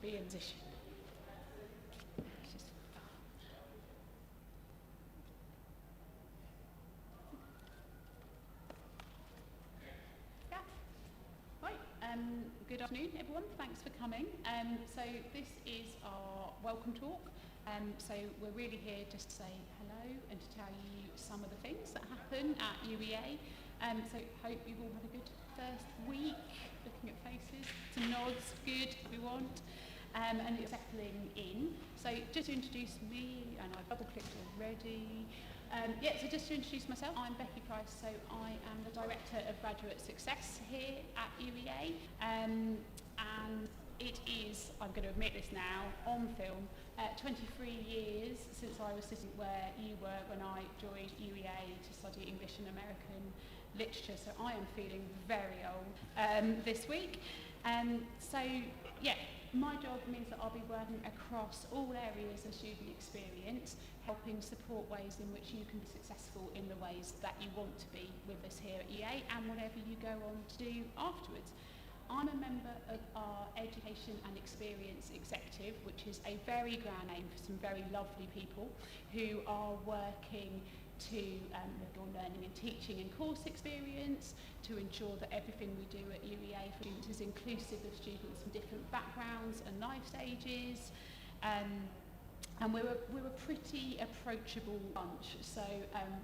be in position. Good afternoon, everyone. Thanks for coming. So this is our welcome talk. So we're really here just to say hello and to tell you some of the things that happen at UEA. So hope you've all had a good first week. Looking at faces, some nods, good, we want. And it's settling in. So just to introduce me, and I've double-clicked already. So just to introduce myself, I'm Becky Price, so I am the Director of Graduate Success here at UEA, and it is, I'm going to admit this now, on film, 23 years since I was sitting where you were when I joined UEA to study English and American literature, so I am feeling very old this week. My job means that I'll be working across all areas of student experience, helping support ways in which you can be successful in the ways that you want to be with us here at UEA and whatever you go on to do afterwards. I'm a member of our Education and Experience Executive, which is a very grand name for some very lovely people who are working to look on learning and teaching and course experience, to ensure that everything we do at UEA for students is inclusive of students from different backgrounds and life stages. And we're a pretty approachable bunch, so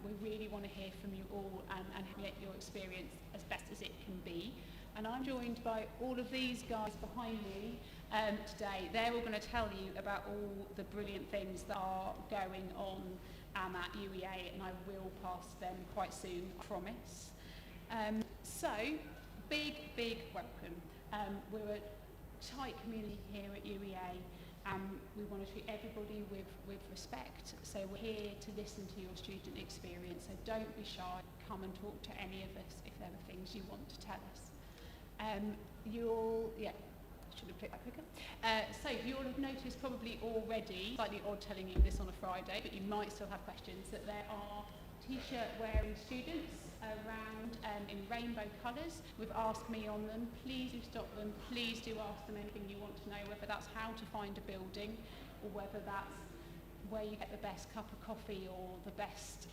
we really want to hear from you all and make your experience as best as it can be. And I'm joined by all of these guys behind me today. They're all going to tell you about all the brilliant things that are going on at UEA, and I will pass them quite soon, I promise. So, big welcome. We're a tight community here at UEA, and we want to treat everybody with respect. So we're here to listen to your student experience, so don't be shy. Come and talk to any of us if there are things you want to tell us. Should have clicked that quicker. So you'll have noticed probably already, slightly odd telling you this on a Friday, but you might still have questions, that there are t-shirt wearing students around in rainbow colours. We've asked me on them. Please do stop them. Please do ask them anything you want to know, whether that's how to find a building or whether that's where you get the best cup of coffee or the best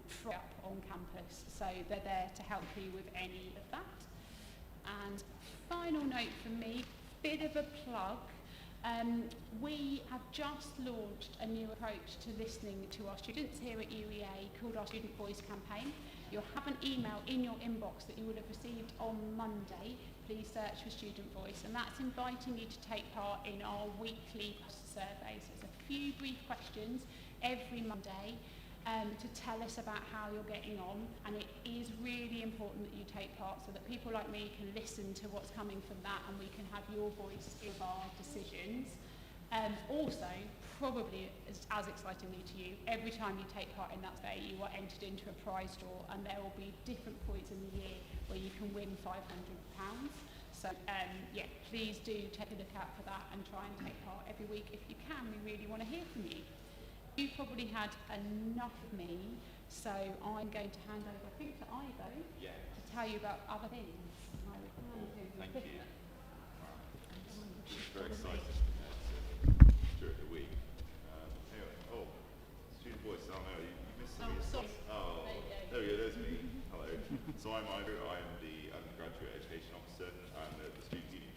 fry up on campus. So they're there to help you with any of that. And final note from me, bit of a plug. We have just launched a new approach to listening to our students here at UEA called our Student Voice campaign. You'll have an email in your inbox that you would have received on Monday. Please search for Student Voice, and that's inviting you to take part in our weekly survey. So it's a few brief questions every Monday to tell us about how you're getting on, and it is really important that you take part so that people like me can listen to what's coming from that and we can have your voice in our decisions. Also, probably as excitingly to you, every time you take part in that survey you are entered into a prize draw, and there will be different points in the year where you can win £500. So please do take a look out for that and try and take part every week if you can. We really want to hear from you. You've probably had enough of me, so I'm going to hand over, I think, to Ivo to tell you about other things. Thank you. Very excited during the week. Student Voice. Oh no, you missed me. Sorry. Oh, there we go. There's me. Hello. So I'm Ivo. I'm the undergraduate education officer at the student union.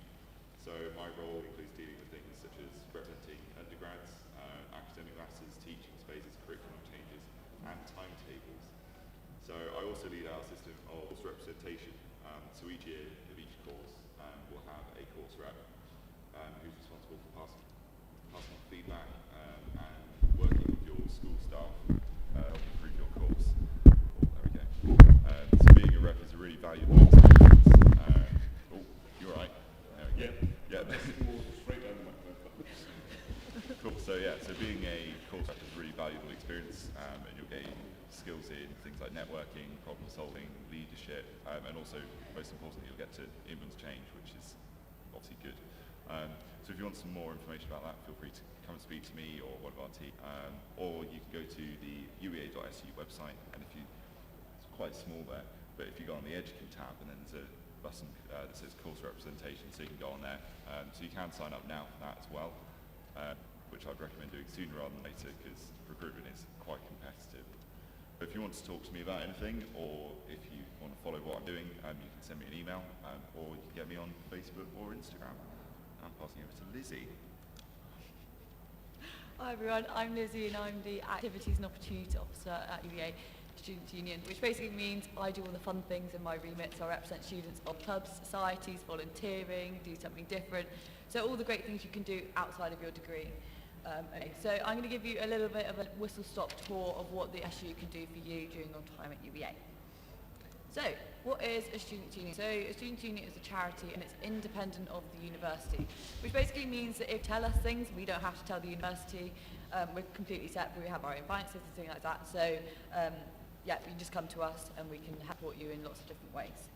So my role includes dealing with things such as representing undergrads, academic matters, teaching spaces, curriculum changes, and timetables. So I also lead our system of course representation. So each year of each course, we'll have a course rep who's responsible for passing on feedback and working with your school staff to help improve your course. There we go. So being a rep is a really valuable experience. You're right. There we go. Yeah. Cool. So being a course rep is a really valuable experience, and you'll gain skills in things like networking, problem solving, leadership, and also, most importantly, you'll get to influence change, which is obviously good. So if you want some more information about that, feel free to come and speak to me or one of our team, or you can go to the UEA.su website, and it's quite small there, but if you go on the Educate tab, and then there's a button that says course representation, so you can go on there. So you can sign up now for that as well, which I'd recommend doing sooner rather than later because recruitment is quite competitive. But if you want to talk to me about anything, or if you want to follow what I'm doing, you can send me an email, or you can get me on Facebook or Instagram. I'm passing over to Lizzie. Hi everyone, I'm Lizzie and I'm the Activities and Opportunity Officer at UEA Students' Union, which basically means I do all the fun things in my remit, so I represent students on clubs, societies, volunteering, do something different, so all the great things you can do outside of your degree. Okay, so I'm going to give you a little bit of a whistle-stop tour of what the SU can do for you during your time at UEA. So, what is a students' union? So, a students' union is a charity and it's independent of the university, which basically means that if you tell us things, we don't have to tell the university. We're completely separate. We have our own finances and things like that. So, yeah, you just come to us and we can support you in lots of different ways.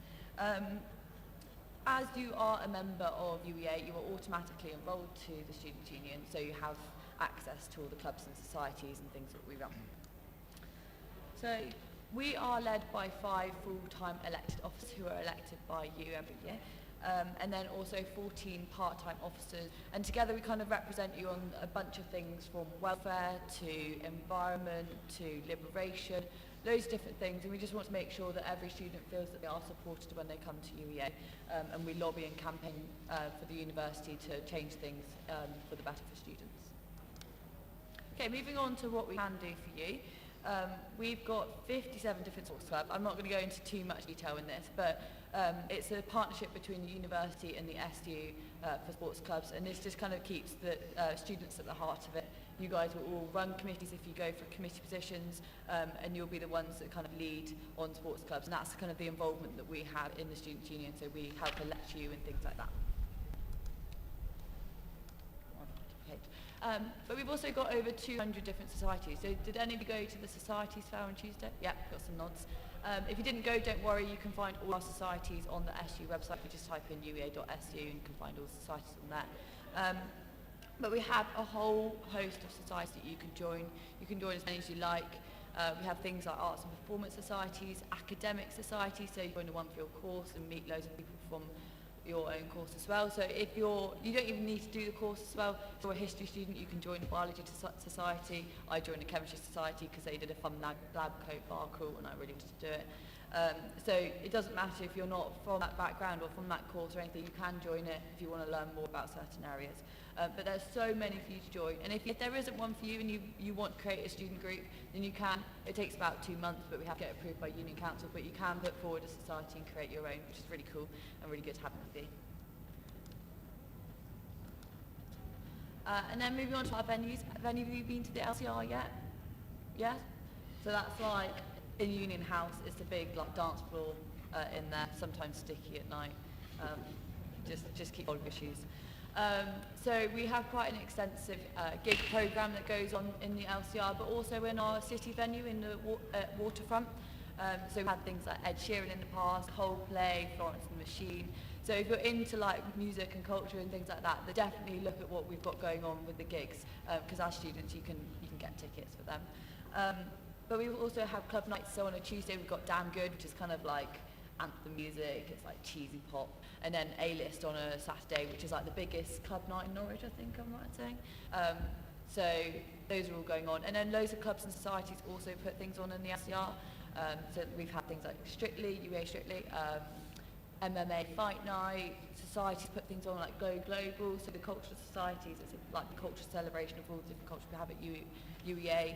As you are a member of UEA, you are automatically enrolled to the students' union, so you have access to all the clubs and societies and things that we run. So, we are led by 5 full-time elected officers who are elected by you every year, and then also 14 part-time officers. And together we kind of represent you on a bunch of things from welfare to environment to liberation, loads of different things. And we just want to make sure that every student feels that they are supported when they come to UEA. And we lobby and campaign for the university to change things for the better for students. Okay, moving on to what we can do for you. We've got 57 different sports clubs. I'm not going to go into too much detail in this, but it's a partnership between the university and the SU for sports clubs, and this just kind of keeps the students at the heart of it. You guys will all run committees if you go for committee positions, and you'll be the ones that kind of lead on sports clubs, and that's kind of the involvement that we have in the students' union, so we help elect you and things like that. But we've also got over 200 different societies. So did any of you go to the societies fair on Tuesday? Yeah, got some nods. If you didn't go, don't worry, you can find all our societies on the SU website. You just type in UEA.su and you can find all the societies on there. But we have a whole host of societies that you can join. You can join as many as you like. We have things like arts and performance societies, academic societies, so you join a one-field course and meet loads of people from your own course as well. So if you don't even need to do the course as well. If you're a history student, you can join a biology society. I joined a chemistry society because they did a fun lab coat bar crawl and I really wanted to do it. So it doesn't matter if you're not from that background or from that course or anything, you can join it if you want to learn more about certain areas. But there's so many for you to join, and if there isn't one for you and you want to create a student group, then you can. It takes about 2 months, but we have to get approved by Union Council, but you can put forward a society and create your own, which is really cool and really good to have with you. And then moving on to our venues. Have any of you been to the LCR yet? Yeah? So that's like in Union House, it's a big like dance floor in there, sometimes sticky at night. Just keep hold of your shoes. So we have quite an extensive gig programme that goes on in the LCR, but also in our city venue in the waterfront. So we've had things like Ed Sheeran in the past, Coldplay, Florence and the Machine. So if you're into like music and culture and things like that, then definitely look at what we've got going on with the gigs, because as students you can get tickets for them. But we also have club nights. So on a Tuesday we've got Damn Good, which is kind of like anthem music, it's like cheesy pop, and then A-List on a Saturday, which is like the biggest club night in Norwich, I think I'm right in saying. So those are all going on, and then loads of clubs and societies also put things on in the LCR. So we've had things like Strictly, UEA Strictly, MMA Fight Night, societies put things on like Go Global, so the cultural societies, it's like the cultural celebration of all the different cultures we have at UEA,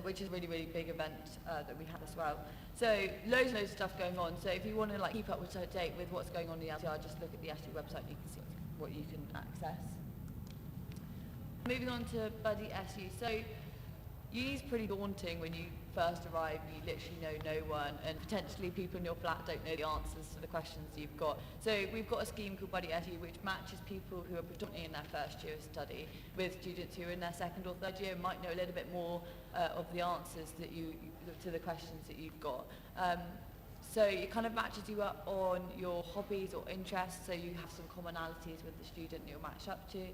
which is a really, really big event that we have as well. So loads of stuff going on. So if you want to like keep up with date with what's going on in the LCR, just look at the SU website and you can see what you can access. Moving on to Buddy SU. So uni's pretty daunting when you first arrive and you literally know no one, and potentially people in your flat don't know the answers to the questions you've got. So we've got a scheme called Buddy SU, which matches people who are predominantly in their first year of study with students who are in their second or third year and might know a little bit more of the answers that to the questions that you've got. So it kind of matches you up on your hobbies or interests, so you have some commonalities with the student that you'll match up to.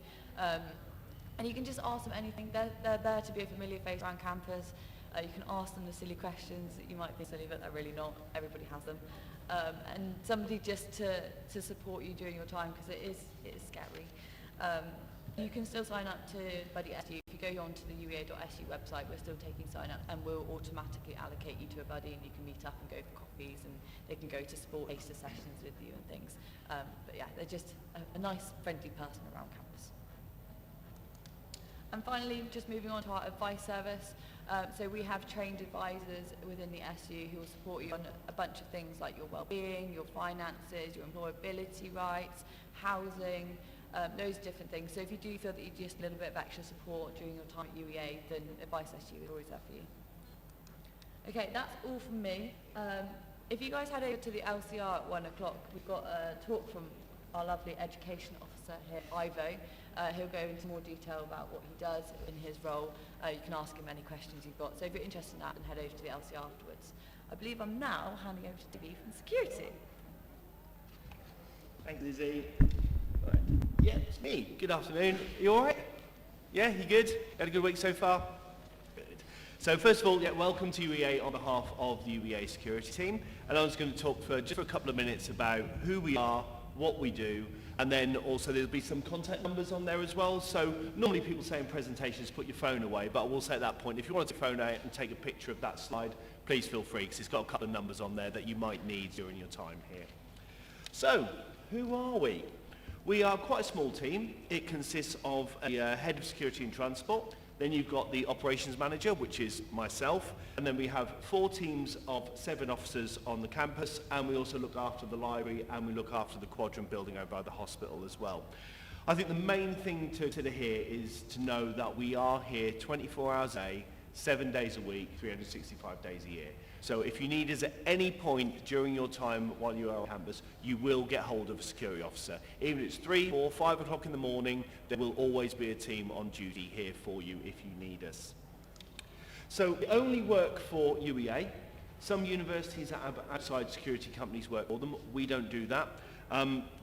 And you can just ask them anything. They're there to be a familiar face around campus. You can ask them the silly questions that you might think silly, but they're really not. Everybody has them. and somebody just to support you during your time, because it is scary. You can still sign up to Buddy SU. If you go onto the UEA.su website, we're still taking sign up, and we'll automatically allocate you to a buddy, and you can meet up and go for coffees, and they can go to sport taster sessions with you and things. But yeah, they're just a nice, friendly person around campus. And finally, just moving on to our advice service. So we have trained advisors within the SU who will support you on a bunch of things like your well-being, your finances, your employability rights, housing, those different things. So if you do feel that you just a little bit of extra support during your time at UEA, then Advice SU is always there for you. Okay, that's all from me. If you guys head over to the LCR at 1 o'clock, we've got a talk from our lovely education officer here, Ivo. He'll go into more detail about what he does in his role. You can ask him any questions you've got. So if you're interested in that, then head over to the LCR afterwards. I believe I'm now handing over to Dave from security. Thanks, Lizzie. Right. Yeah, it's me. Good afternoon. You all right? Yeah, you good? Had a good week so far? Good. So first of all, yeah, welcome to UEA on behalf of the UEA security team. And I'm just going to talk for just a couple of minutes about who we are, what we do, and then also there'll be some contact numbers on there as well. So normally people say in presentations put your phone away, but I will say at that point, if you want to take your phone out and take a picture of that slide, please feel free, because it's got a couple of numbers on there that you might need during your time here. So, who are we? We are quite a small team. It consists of a head of security and transport. Then you've got the operations manager, which is myself. And then we have 4 teams of 7 officers on the campus. And we also look after the library, and we look after the quadrant building over by the hospital as well. I think the main thing to consider here is to know that we are here 24 hours a day, 7 days a week, 365 days a year. So if you need us at any point during your time while you are on campus, you will get hold of a security officer. Even if it's 3 or 5 o'clock in the morning, there will always be a team on duty here for you if you need us. So we only work for UEA. Some universities that have outside security companies work for them. We don't do that.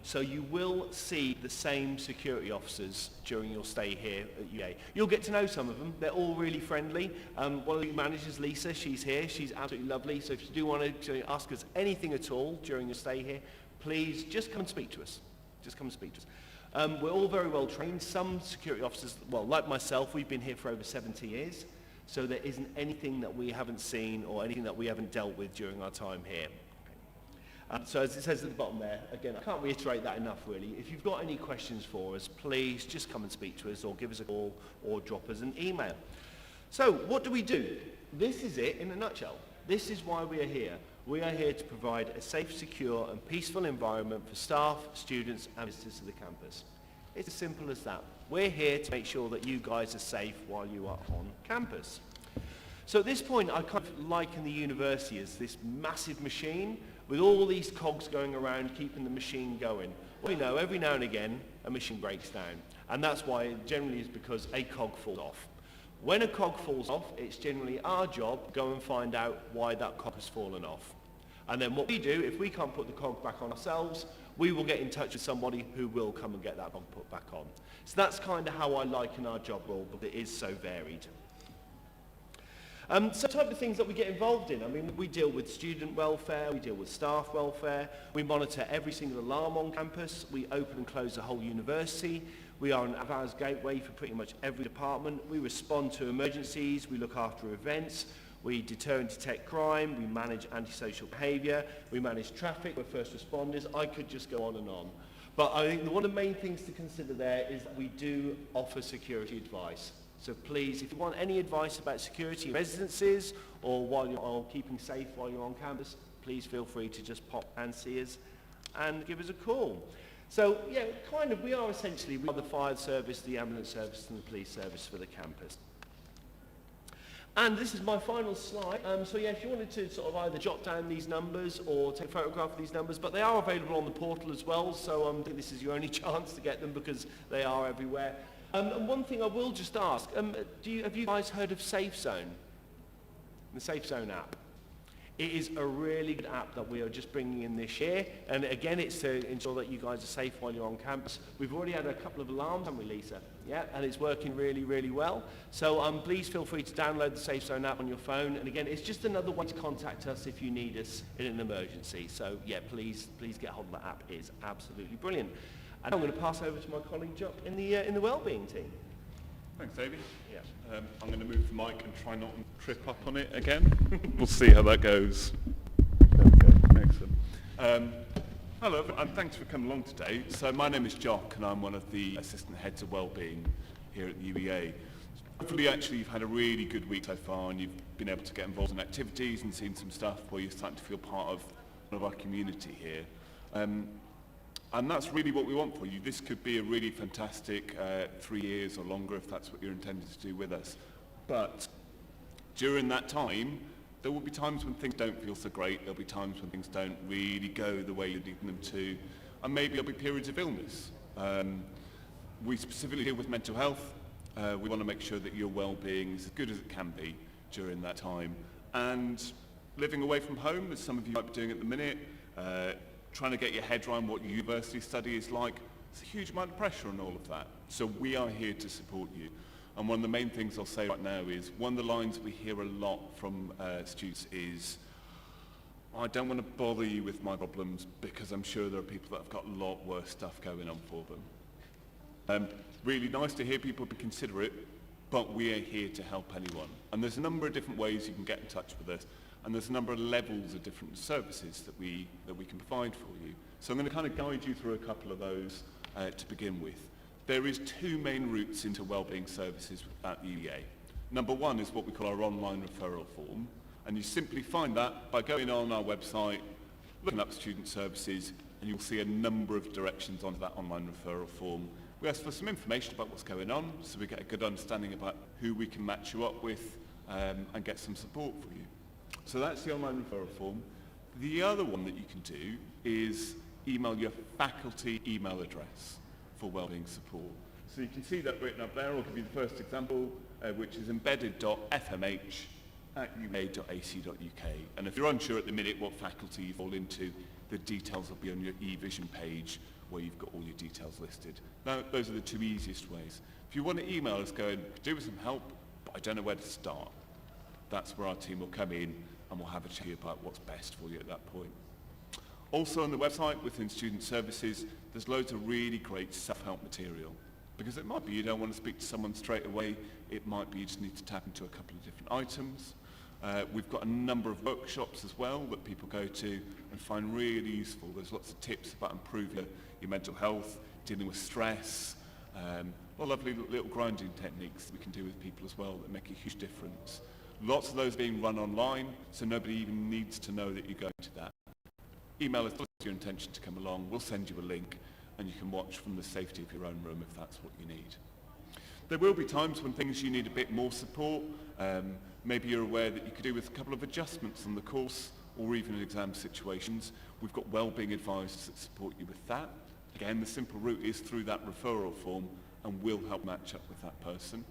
So you will see the same security officers during your stay here at UEA. You'll get to know some of them. They're all really friendly. One of the managers, Lisa, she's here. She's absolutely lovely. So if you do want to ask us anything at all during your stay here, please just come and speak to us. Just come and speak to us. We're all very well trained. Some security officers, well, like myself, we've been here for over 70 years. So there isn't anything that we haven't seen or anything that we haven't dealt with during our time here. So as it says at the bottom there, again, I can't reiterate that enough really. If you've got any questions for us, please just come and speak to us or give us a call or drop us an email. So what do we do? This is it in a nutshell. This is why we are here. We are here to provide a safe, secure and peaceful environment for staff, students and visitors to the campus. It's as simple as that. We're here to make sure that you guys are safe while you are on campus. So at this point, I kind of liken the university as this massive machine with all these cogs going around, keeping the machine going. Well, we know every now and again, a machine breaks down. And that's why it generally is because a cog falls off. When a cog falls off, it's generally our job to go and find out why that cog has fallen off. And then what we do, if we can't put the cog back on ourselves, we will get in touch with somebody who will come and get that cog put back on. So that's kind of how I liken our job role, but it is so varied. So type of things that we get involved in. I mean, we deal with student welfare, we deal with staff welfare, we monitor every single alarm on campus, we open and close the whole university, we are an out-of-hours gateway for pretty much every department, we respond to emergencies, we look after events, we deter and detect crime, we manage antisocial behaviour, we manage traffic, we're first responders. I could just go on and on. But I think one of the main things to consider there is that we do offer security advice. So please, if you want any advice about security in residences or while you're keeping safe while you're on campus, please feel free to just pop and see us and give us a call. So yeah, we are essentially the fire service, the ambulance service and the police service for the campus. And this is my final slide. So yeah, if you wanted to sort of either jot down these numbers or take a photograph of these numbers, but they are available on the portal as well, so I think this is your only chance to get them because they are everywhere. And one thing I will just ask, have you guys heard of Safe Zone? The Safe Zone app. It is a really good app that we are just bringing in this year, and again, it's to ensure that you guys are safe while you're on campus. We've already had a couple of alarms, haven't we, Lisa? Yeah, and it's working really, really well. So please feel free to download the Safe Zone app on your phone, and again, it's just another way to contact us if you need us in an emergency. So yeah, please get hold of that app. It's absolutely brilliant. And I'm going to pass over to my colleague Jock in the Wellbeing team. Thanks, David. Yeah. I'm going to move the mic and try not to trip up on it again. We'll see how that goes. There we go. Excellent. Hello, and thanks for coming along today. So my name is Jock, and I'm one of the assistant heads of Wellbeing here at the UEA. Hopefully, actually, you've had a really good week so far, and you've been able to get involved in activities and seen some stuff where you're starting to feel part of one of our community here. And that's really what we want for you. This could be a really fantastic 3 years or longer if that's what you're intending to do with us. But during that time, there will be times when things don't feel so great. There'll be times when things don't really go the way you need them to. And maybe there'll be periods of illness. We specifically deal with mental health. We want to make sure that your well-being is as good as it can be during that time. And living away from home, as some of you might be doing at the minute, trying to get your head around what university study is like, there's a huge amount of pressure on all of that. So we are here to support you. And one of the main things I'll say right now is, one of the lines we hear a lot from students is, I don't want to bother you with my problems because I'm sure there are people that have got a lot worse stuff going on for them. Really nice to hear people be considerate, but we are here to help anyone. And there's a number of different ways you can get in touch with us. And there's a number of levels of different services that we can provide for you. So I'm going to kind of guide you through a couple of those to begin with. There is two main routes into wellbeing services at the UEA. Number one is what we call our online referral form, and you simply find that by going on our website, looking up student services, and you'll see a number of directions onto that online referral form. We ask for some information about what's going on, so we get a good understanding about who we can match you up with and get some support for you. So that's the online referral form. The other one that you can do is email your faculty email address for wellbeing support. So you can see that written up there. I'll give you the first example, which is embedded.fmh@ua.ac.uk. And if you're unsure at the minute what faculty you fall into, the details will be on your eVision page where you've got all your details listed. Now, those are the two easiest ways. If you want to email us going, do with some help, but I don't know where to start, that's where our team will come in and we'll have a chat about what's best for you at that point. Also on the website within Student Services, there's loads of really great self-help material. Because it might be you don't want to speak to someone straight away, it might be you just need to tap into a couple of different items. We've got a number of workshops as well that people go to and find really useful. There's lots of tips about improving your mental health, dealing with stress, lovely little grounding techniques that we can do with people as well that make a huge difference. Lots of those being run online, so nobody even needs to know that you're going to that. Email us your intention to come along, we'll send you a link, and you can watch from the safety of your own room if that's what you need. There will be times when things you need a bit more support. Maybe you're aware that you could do with a couple of adjustments on the course, or even in exam situations. We've got wellbeing advisors that support you with that. Again, the simple route is through that referral form, and we'll help match up with that person.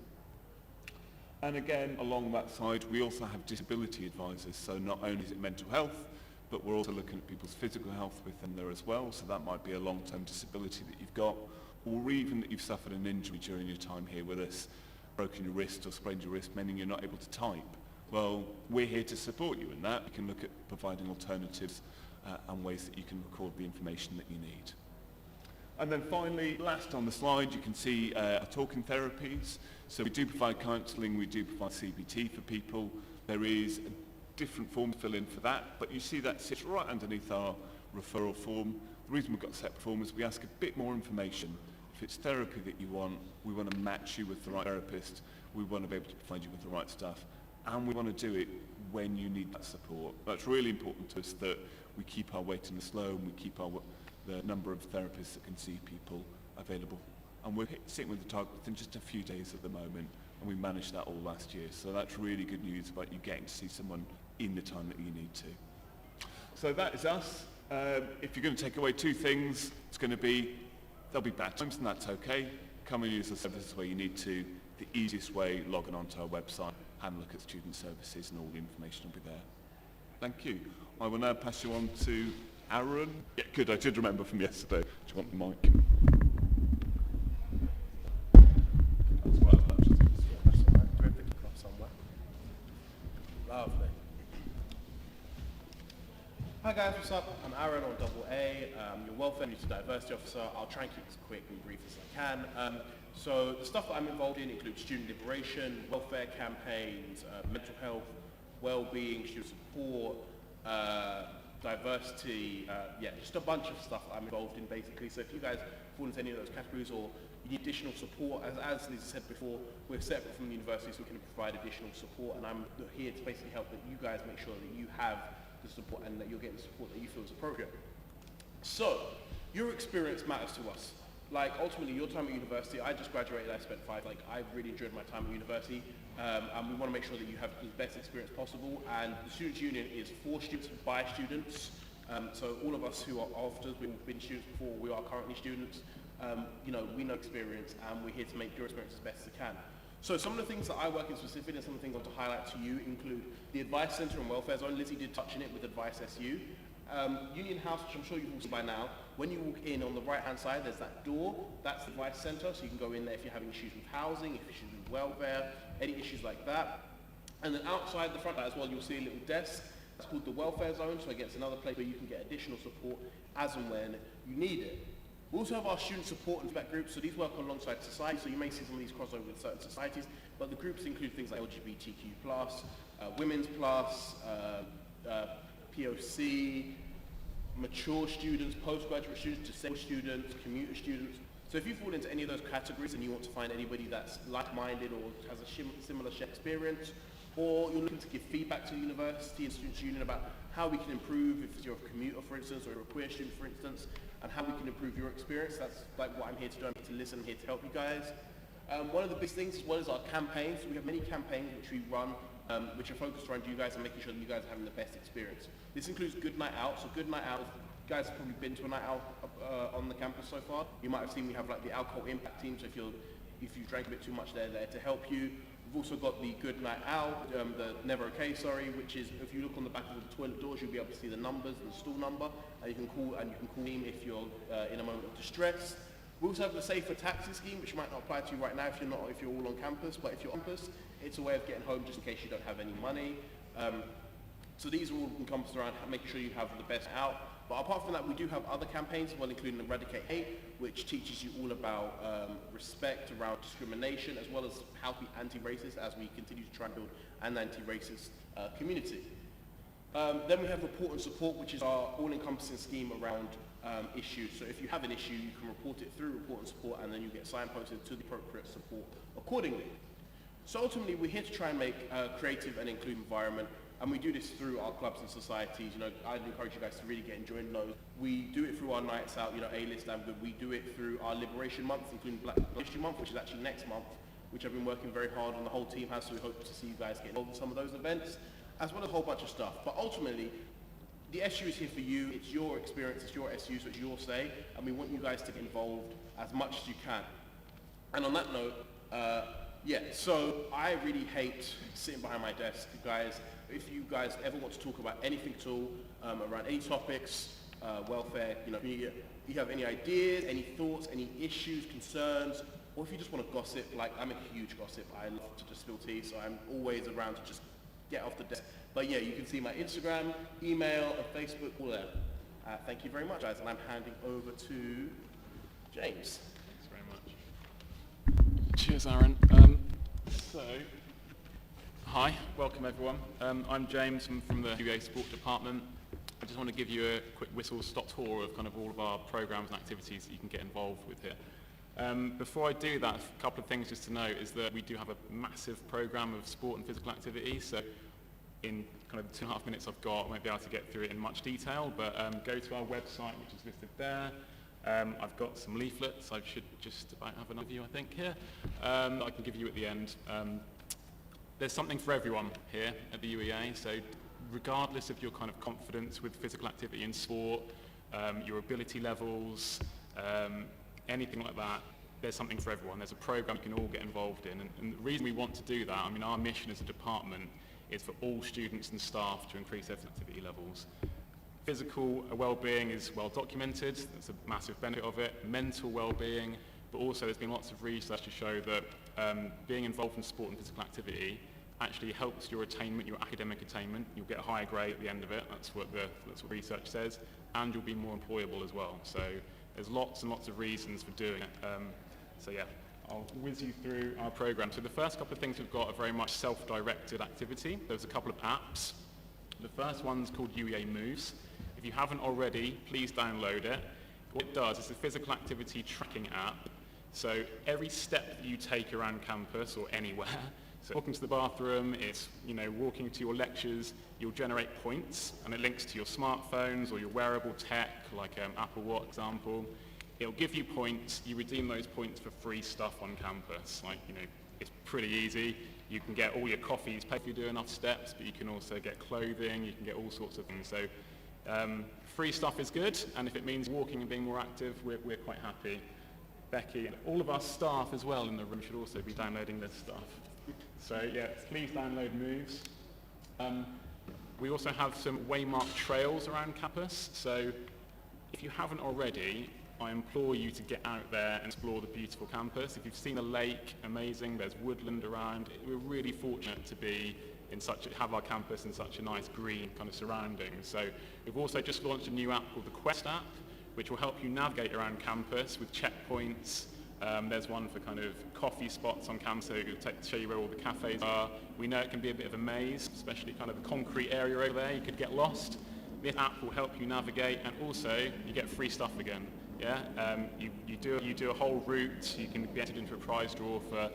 And again, along that side, we also have disability advisors. So not only is it mental health, but we're also looking at people's physical health within there as well. So that might be a long-term disability that you've got, or even that you've suffered an injury during your time here with us, broken your wrist or sprained your wrist, meaning you're not able to type. Well, we're here to support you in that. We can look at providing alternatives and ways that you can record the information that you need. And then finally, last on the slide, you can see our talking therapies. So we do provide counselling, we do provide CBT for people. There is a different form to fill in for that, but you see that sits right underneath our referral form. The reason we've got a separate form is we ask a bit more information. If it's therapy that you want, we want to match you with the right therapist. We want to be able to provide you with the right stuff. And we want to do it when you need that support. That's really important to us, that we keep our waiting lists low and we keep the number of therapists that can see people available. And we're sitting with the target within just a few days at the moment, and we managed that all last year. So that's really good news about you getting to see someone in the time that you need to. So that is us. If you're going to take away two things, it's going to be, there'll be bad times, and that's okay. Come and use the services where you need to. The easiest way, logging onto our website, have a look at student services, and all the information will be there. Thank you. I will now pass you on to Aaron. Yeah, good. I did remember from yesterday. Do you want the mic? That's well as much as this. Yeah, that's all right. Do we have the kick off somewhere? Lovely. Hi guys, what's up? I'm Aaron, or Double A. Your Welfare and Youth Diversity Officer. I'll try and keep this quick and brief as I can. So the stuff that I'm involved in includes student liberation, welfare campaigns, mental health, well-being, student support, diversity, just a bunch of stuff that I'm involved in basically. So if you guys fall into any of those categories or you need additional support, as Liz said before, we're separate from the university so we can provide additional support, and I'm here to basically help that you guys make sure that you have the support and that you're getting the support that you feel is appropriate. So, your experience matters to us. Like, ultimately, your time at university, I just graduated, I spent I really enjoyed my time at university, and we want to make sure that you have the best experience possible, and the Students' Union is for students, by students, so all of us who are afters, we've been students before, we are currently students, we know experience, and we're here to make your experience as best as it can. So some of the things that I work in specific and some of the things I want to highlight to you include the Advice Centre and Welfare Zone. Lizzie did touch on it with Advice SU. Union House, which I'm sure you've all seen by now, when you walk in on the right hand side, there's that door, that's the Advice Centre, so you can go in there if you're having issues with housing, if issues with welfare, any issues like that. And then outside the front as well, you'll see a little desk. It's called the Welfare Zone, so again, it's another place where you can get additional support as and when you need it. We also have our student support and feedback groups, so these work alongside society, so you may see some of these cross over with certain societies, but the groups include things like LGBTQ+, Women's Plus, POC, mature students, postgraduate students, disabled students, commuter students. So if you fall into any of those categories and you want to find anybody that's like-minded or has a similar shared experience, or you're looking to give feedback to the university and Students' Union about how we can improve, if you're a commuter, for instance, or you're a queer student, for instance, and how we can improve your experience. That's like what I'm here to do. I'm here to listen, I'm here to help you guys. One of the big things as well is our campaigns. We have many campaigns which we run, which are focused around you guys and making sure that you guys are having the best experience. This includes Good Night Out. So Good Night Out, you guys have probably been to a night out on the campus so far. You might have seen we have like the alcohol impact team. So if you drank a bit too much, they're there to help you. We've also got the Good Night Out, the Never Okay, which is if you look on the back of the toilet doors, you'll be able to see the numbers and the stool number, and you can call them if you're in a moment of distress. We also have the Safer Taxi scheme, which might not apply to you right now if you're all on campus, but if you're on campus, it's a way of getting home just in case you don't have any money. So these are all encompassed around making sure you have the best out. But apart from that, we do have other campaigns, well, including Eradicate Hate, which teaches you all about respect around discrimination, as well as how to be anti-racist as we continue to try and build an anti-racist community. Then we have Report and Support, which is our all-encompassing scheme around issues. So if you have an issue, you can report it through Report and Support, and then you get signposted to the appropriate support accordingly. So ultimately, we're here to try and make a creative and inclusive environment. And we do this through our clubs and societies. I'd encourage you guys to really get enjoying those. We do it through our nights out, A-list and good. We do it through our Liberation Month, including Black History Month, which is actually next month, which I've been working very hard on. The whole team has, so we hope to see you guys get involved in some of those events, as well as a whole bunch of stuff. But ultimately, the SU is here for you. It's your experience, it's your SU, so it's your say, and we want you guys to get involved as much as you can. And on that note, so I really hate sitting behind my desk, guys. If you guys ever want to talk about anything at all, around any topics, welfare, if you have any ideas, any thoughts, any issues, concerns, or if you just want to gossip, like I'm a huge gossip, I love to just spill tea, so I'm always around to just get off the desk. But yeah, you can see my Instagram, email, and Facebook, all there. Thank you very much, guys, and I'm handing over to James. Thanks very much. Cheers, Aaron. Hi, welcome everyone. I'm James from the UEA Sports department. I just want to give you a quick whistle-stop tour of kind of all of our programs and activities that you can get involved with here. Before I do that, a couple of things just to note is that we do have a massive program of sport and physical activity. So in kind of the 2.5 minutes I've got, I won't be able to get through it in much detail, but go to our website, which is listed there. I've got some leaflets. I should just about have another view, I think, here, that I can give you at the end. There's something for everyone here at the UEA, so regardless of your kind of confidence with physical activity in sport, your ability levels, anything like that, there's something for everyone. There's a program you can all get involved in, and the reason we want to do that, our mission as a department is for all students and staff to increase their activity levels. Physical well-being is well documented, that's a massive benefit of it. Mental well-being, but also there's been lots of research to show that being involved in sport and physical activity actually helps your attainment, your academic attainment. You'll get a higher grade at the end of it, that's what research says, and you'll be more employable as well. So there's lots and lots of reasons for doing it. So yeah, I'll whiz you through our program. So the first couple of things we've got are very much self-directed activity. There's a couple of apps. The first one's called UEA Moves. If you haven't already, please download it. What it does is a physical activity tracking app. So every step that you take around campus or anywhere, so walking to the bathroom, it's walking to your lectures, you'll generate points, and it links to your smartphones or your wearable tech, like Apple Watch example. It'll give you points. You redeem those points for free stuff on campus. It's pretty easy. You can get all your coffees paid if you do enough steps, but you can also get clothing. You can get all sorts of things. So free stuff is good, and if it means walking and being more active, we're quite happy. Becky, and all of our staff as well in the room should also be downloading this stuff. So yeah, please download Moves. We also have some waymarked trails around campus. So if you haven't already, I implore you to get out there and explore the beautiful campus. If you've seen a lake, amazing, there's woodland around. We're really fortunate to be have our campus in such a nice green kind of surrounding. So we've also just launched a new app called the Quest app, which will help you navigate around campus with checkpoints. There's one for kind of coffee spots on campus, so it'll show you where all the cafes are. We know it can be a bit of a maze, especially kind of the concrete area over there. You could get lost. This app will help you navigate, and also you get free stuff again. Yeah, you do a whole route. You can be entered into a prize draw for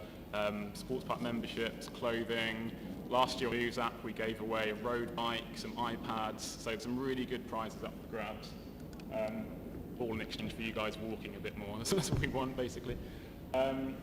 sports park memberships, clothing. Last year, on the Moves app, we gave away a road bike, some iPads, so some really good prizes up for grabs. All in exchange for you guys walking a bit more. That's what we want, basically. One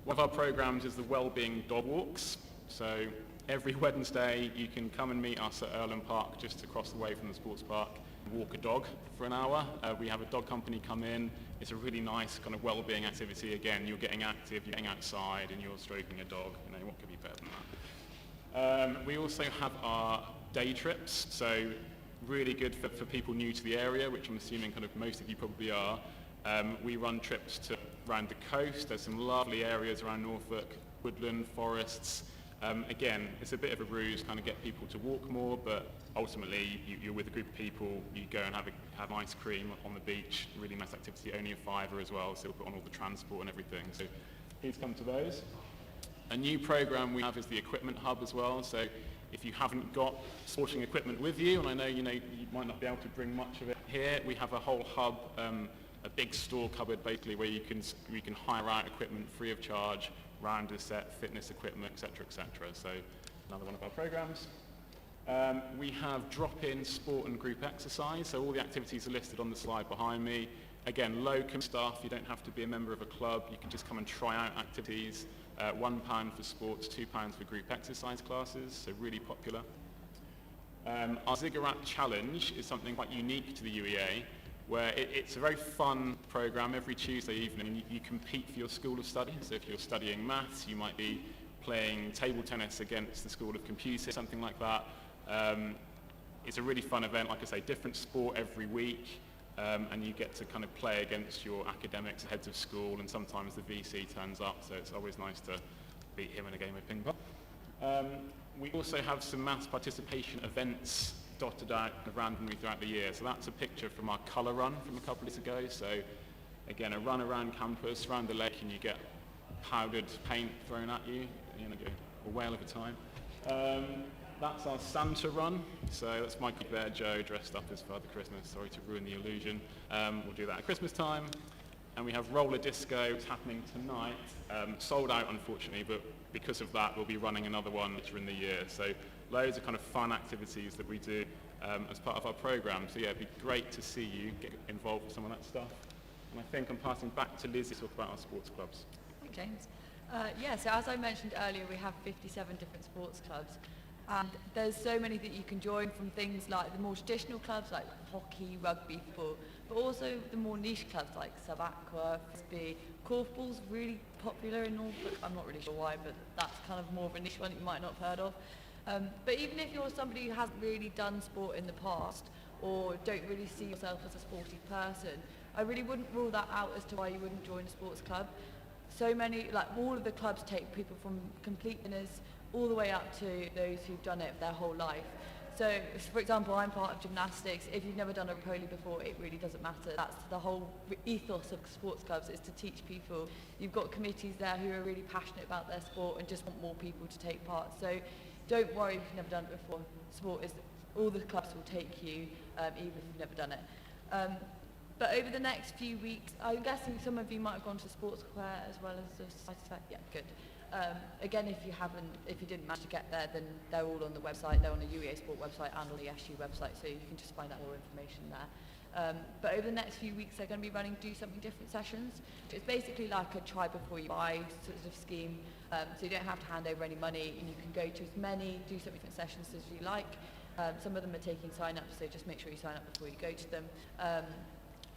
of our programs is the Wellbeing dog walks. So every Wednesday, you can come and meet us at Erlen Park, just across the way from the sports park, and walk a dog for an hour. We have a dog company come in. It's a really nice kind of well-being activity. Again, you're getting active, you're getting outside, and you're stroking a dog. What could be better than that? We also have our day trips. So really good for people new to the area, which I'm assuming kind of most of you probably are. We run trips around the coast. There's some lovely areas around Norfolk, woodland, forests. Again, it's a bit of a ruse, kind of get people to walk more, but ultimately you're with a group of people, you go and have ice cream on the beach, really nice activity, only a £5 as well, so we'll put on all the transport and everything. So please come to those. A new program we have is the Equipment Hub as well. So if you haven't got sporting equipment with you, and I know you might not be able to bring much of it here, we have a whole hub, a big store cupboard basically where you can hire out equipment free of charge, rounder set, fitness equipment, etc., etc. So another one of our programs. We have drop-in sport and group exercise. So all the activities are listed on the slide behind me. Again, locum stuff. You don't have to be a member of a club. You can just come and try out activities. £1 for sports, £2 for group exercise classes, so really popular. Our Ziggurat Challenge is something quite unique to the UEA, where it's a very fun program. Every Tuesday evening you compete for your school of study. So if you're studying maths, you might be playing table tennis against the School of Computing, something like that. It's a really fun event, like I say, different sport every week. And you get to kind of play against your academics, heads of school, and sometimes the VC turns up, so it's always nice to beat him in a game of ping pong. We also have some maths participation events dotted out randomly throughout the year. So that's a picture from our colour run from a couple of years ago. So again, a run around campus, around the lake, and you get powdered paint thrown at you. Go a whale of a time. That's our Santa run. So that's Mikey Bear Joe dressed up as Father Christmas. Sorry to ruin the illusion. We'll do that at Christmas time. And we have roller disco. It's happening tonight. Sold out, unfortunately, but because of that, we'll be running another one later in the year. So loads of kind of fun activities that we do as part of our program. So yeah, it'd be great to see you get involved with some of that stuff. And I think I'm passing back to Lizzie to talk about our sports clubs. Thanks, James. So as I mentioned earlier, we have 57 different sports clubs. And there's so many that you can join, from things like the more traditional clubs like hockey, rugby, football, but also the more niche clubs like sub-aqua, frisbee. Korfball's really popular in Norfolk. I'm not really sure why, but that's kind of more of a niche one that you might not have heard of. But even if you're somebody who hasn't really done sport in the past or don't really see yourself as a sporty person, I really wouldn't rule that out as to why you wouldn't join a sports club. So many, like all of the clubs take people from complete beginners all the way up to those who've done it their whole life. So, for example, I'm part of gymnastics. If you've never done a Poli before, it really doesn't matter. That's the whole ethos of sports clubs, is to teach people. You've got committees there who are really passionate about their sport and just want more people to take part. So don't worry if you've never done it before. Sport is, all the clubs will take you, even if you've never done it. But over the next few weeks, I'm guessing some of you might have gone to Sports Square as well as the Society Fair. Yeah, good. Again, if you didn't manage to get there, then they're all on the website. They're on the UEA Sports website and on the SU website, so you can just find out more information there. But over the next few weeks, they're going to be running Do Something Different sessions. It's basically like a try before you buy sort of scheme, so you don't have to hand over any money, and you can go to as many Do Something Different sessions as you like. Some of them are taking sign-ups, so just make sure you sign up before you go to them.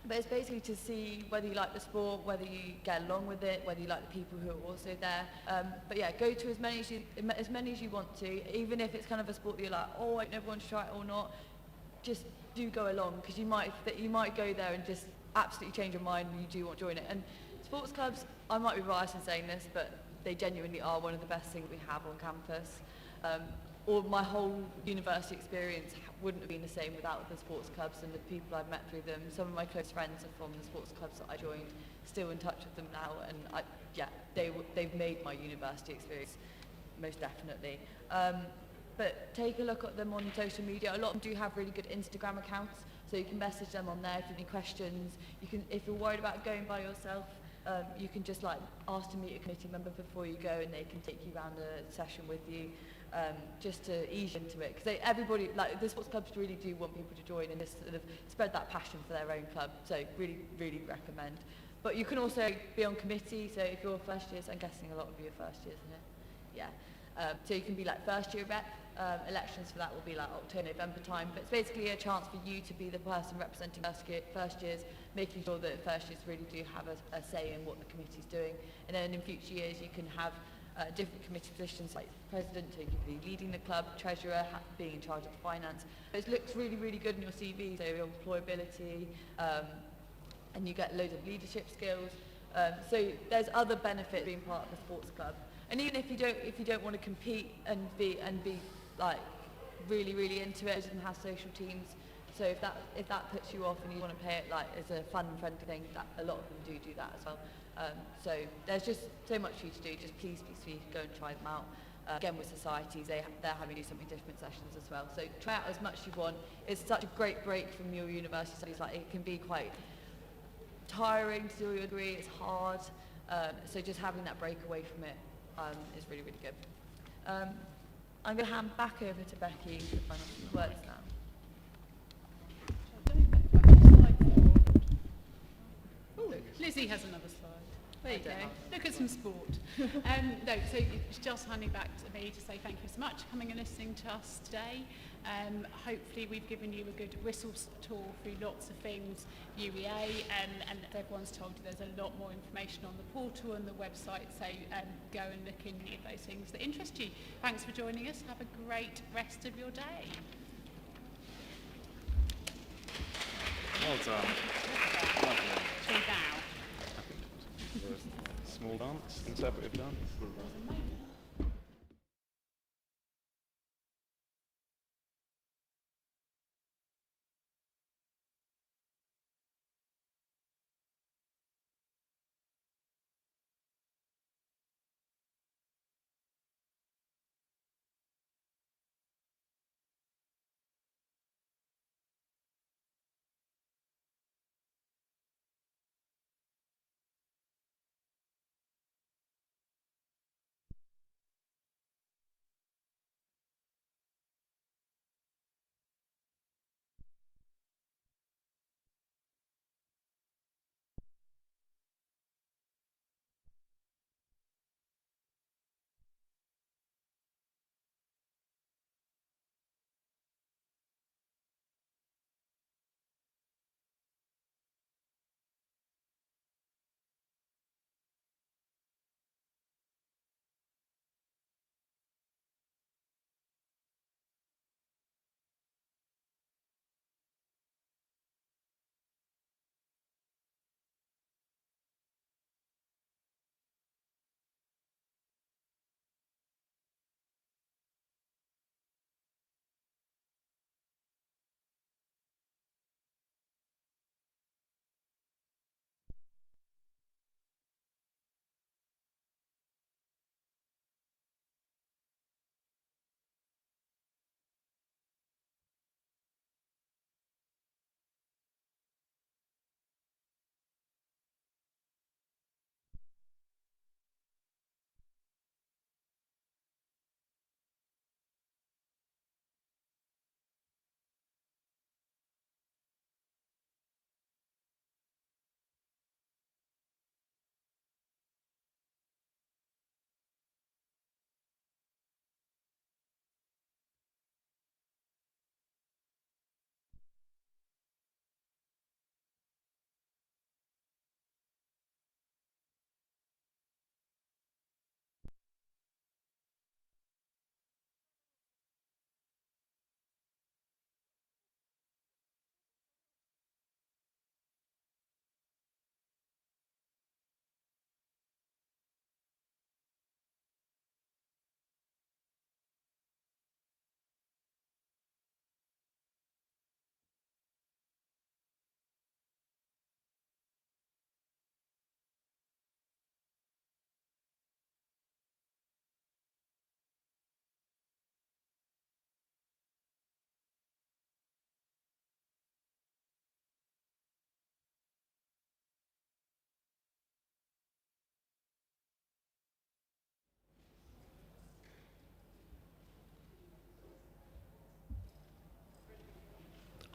But it's basically to see whether you like the sport, whether you get along with it, whether you like the people who are also there. But yeah, go to as many as you want to, even if it's kind of a sport that you're like, oh, I never want to try it or not. Just do go along, because you might go there and just absolutely change your mind and you do want to join it. And sports clubs, I might be biased in saying this, but they genuinely are one of the best things we have on campus. Or my whole university experience wouldn't have been the same without the sports clubs and the people I've met through them. Some of my close friends are from the sports clubs that I joined, still in touch with them now, and they've made my university experience, most definitely. But take a look at them on social media. A lot of them do have really good Instagram accounts, so you can message them on there if you have any questions. You can, if you're worried about going by yourself, you can just ask to meet a committee member before you go, and they can take you around a session with you. Just to ease into it, because everybody, the sports clubs really do want people to join and just sort of spread that passion for their own club, so really, really recommend. But you can also be on committee, so if you're first years, I'm guessing a lot of you are first years, isn't it? Yeah. So you can be first year rep, elections for that will be October, November time, but it's basically a chance for you to be the person representing first years, making sure that first years really do have a say in what the committee's doing, and then in future years you can have different committee positions like president, so you can be leading the club, treasurer, being in charge of the finance. It looks really, really good in your CV, so your employability, and you get loads of leadership skills. So there's other benefits being part of the sports club. And even if you don't want to compete and be really, really into it and have social teams, so if that puts you off and you want to play it as a fun, friendly thing, that a lot of them do that as well. So there's just so much for you to do. Just please go and try them out. Again, with societies, they're having Do Something Different sessions as well. So try out as much as you want. It's such a great break from your university studies. It can be quite tiring to do your degree. It's hard. So just having that break away from it is really, really good. I'm going to hand back over to Becky for the final words now. Lizzie has another slide. There you go. Look at some sport. No, so it's just handing back to me to say thank you so much for coming and listening to us today. Hopefully we've given you a good whistle tour through lots of things, UEA, and everyone's told you there's a lot more information on the portal and the website, so go and look in any of those things that interest you. Thanks for joining us. Have a great rest of your day. Well done. Lovely. Should we bow? Small dance, interpretive dance.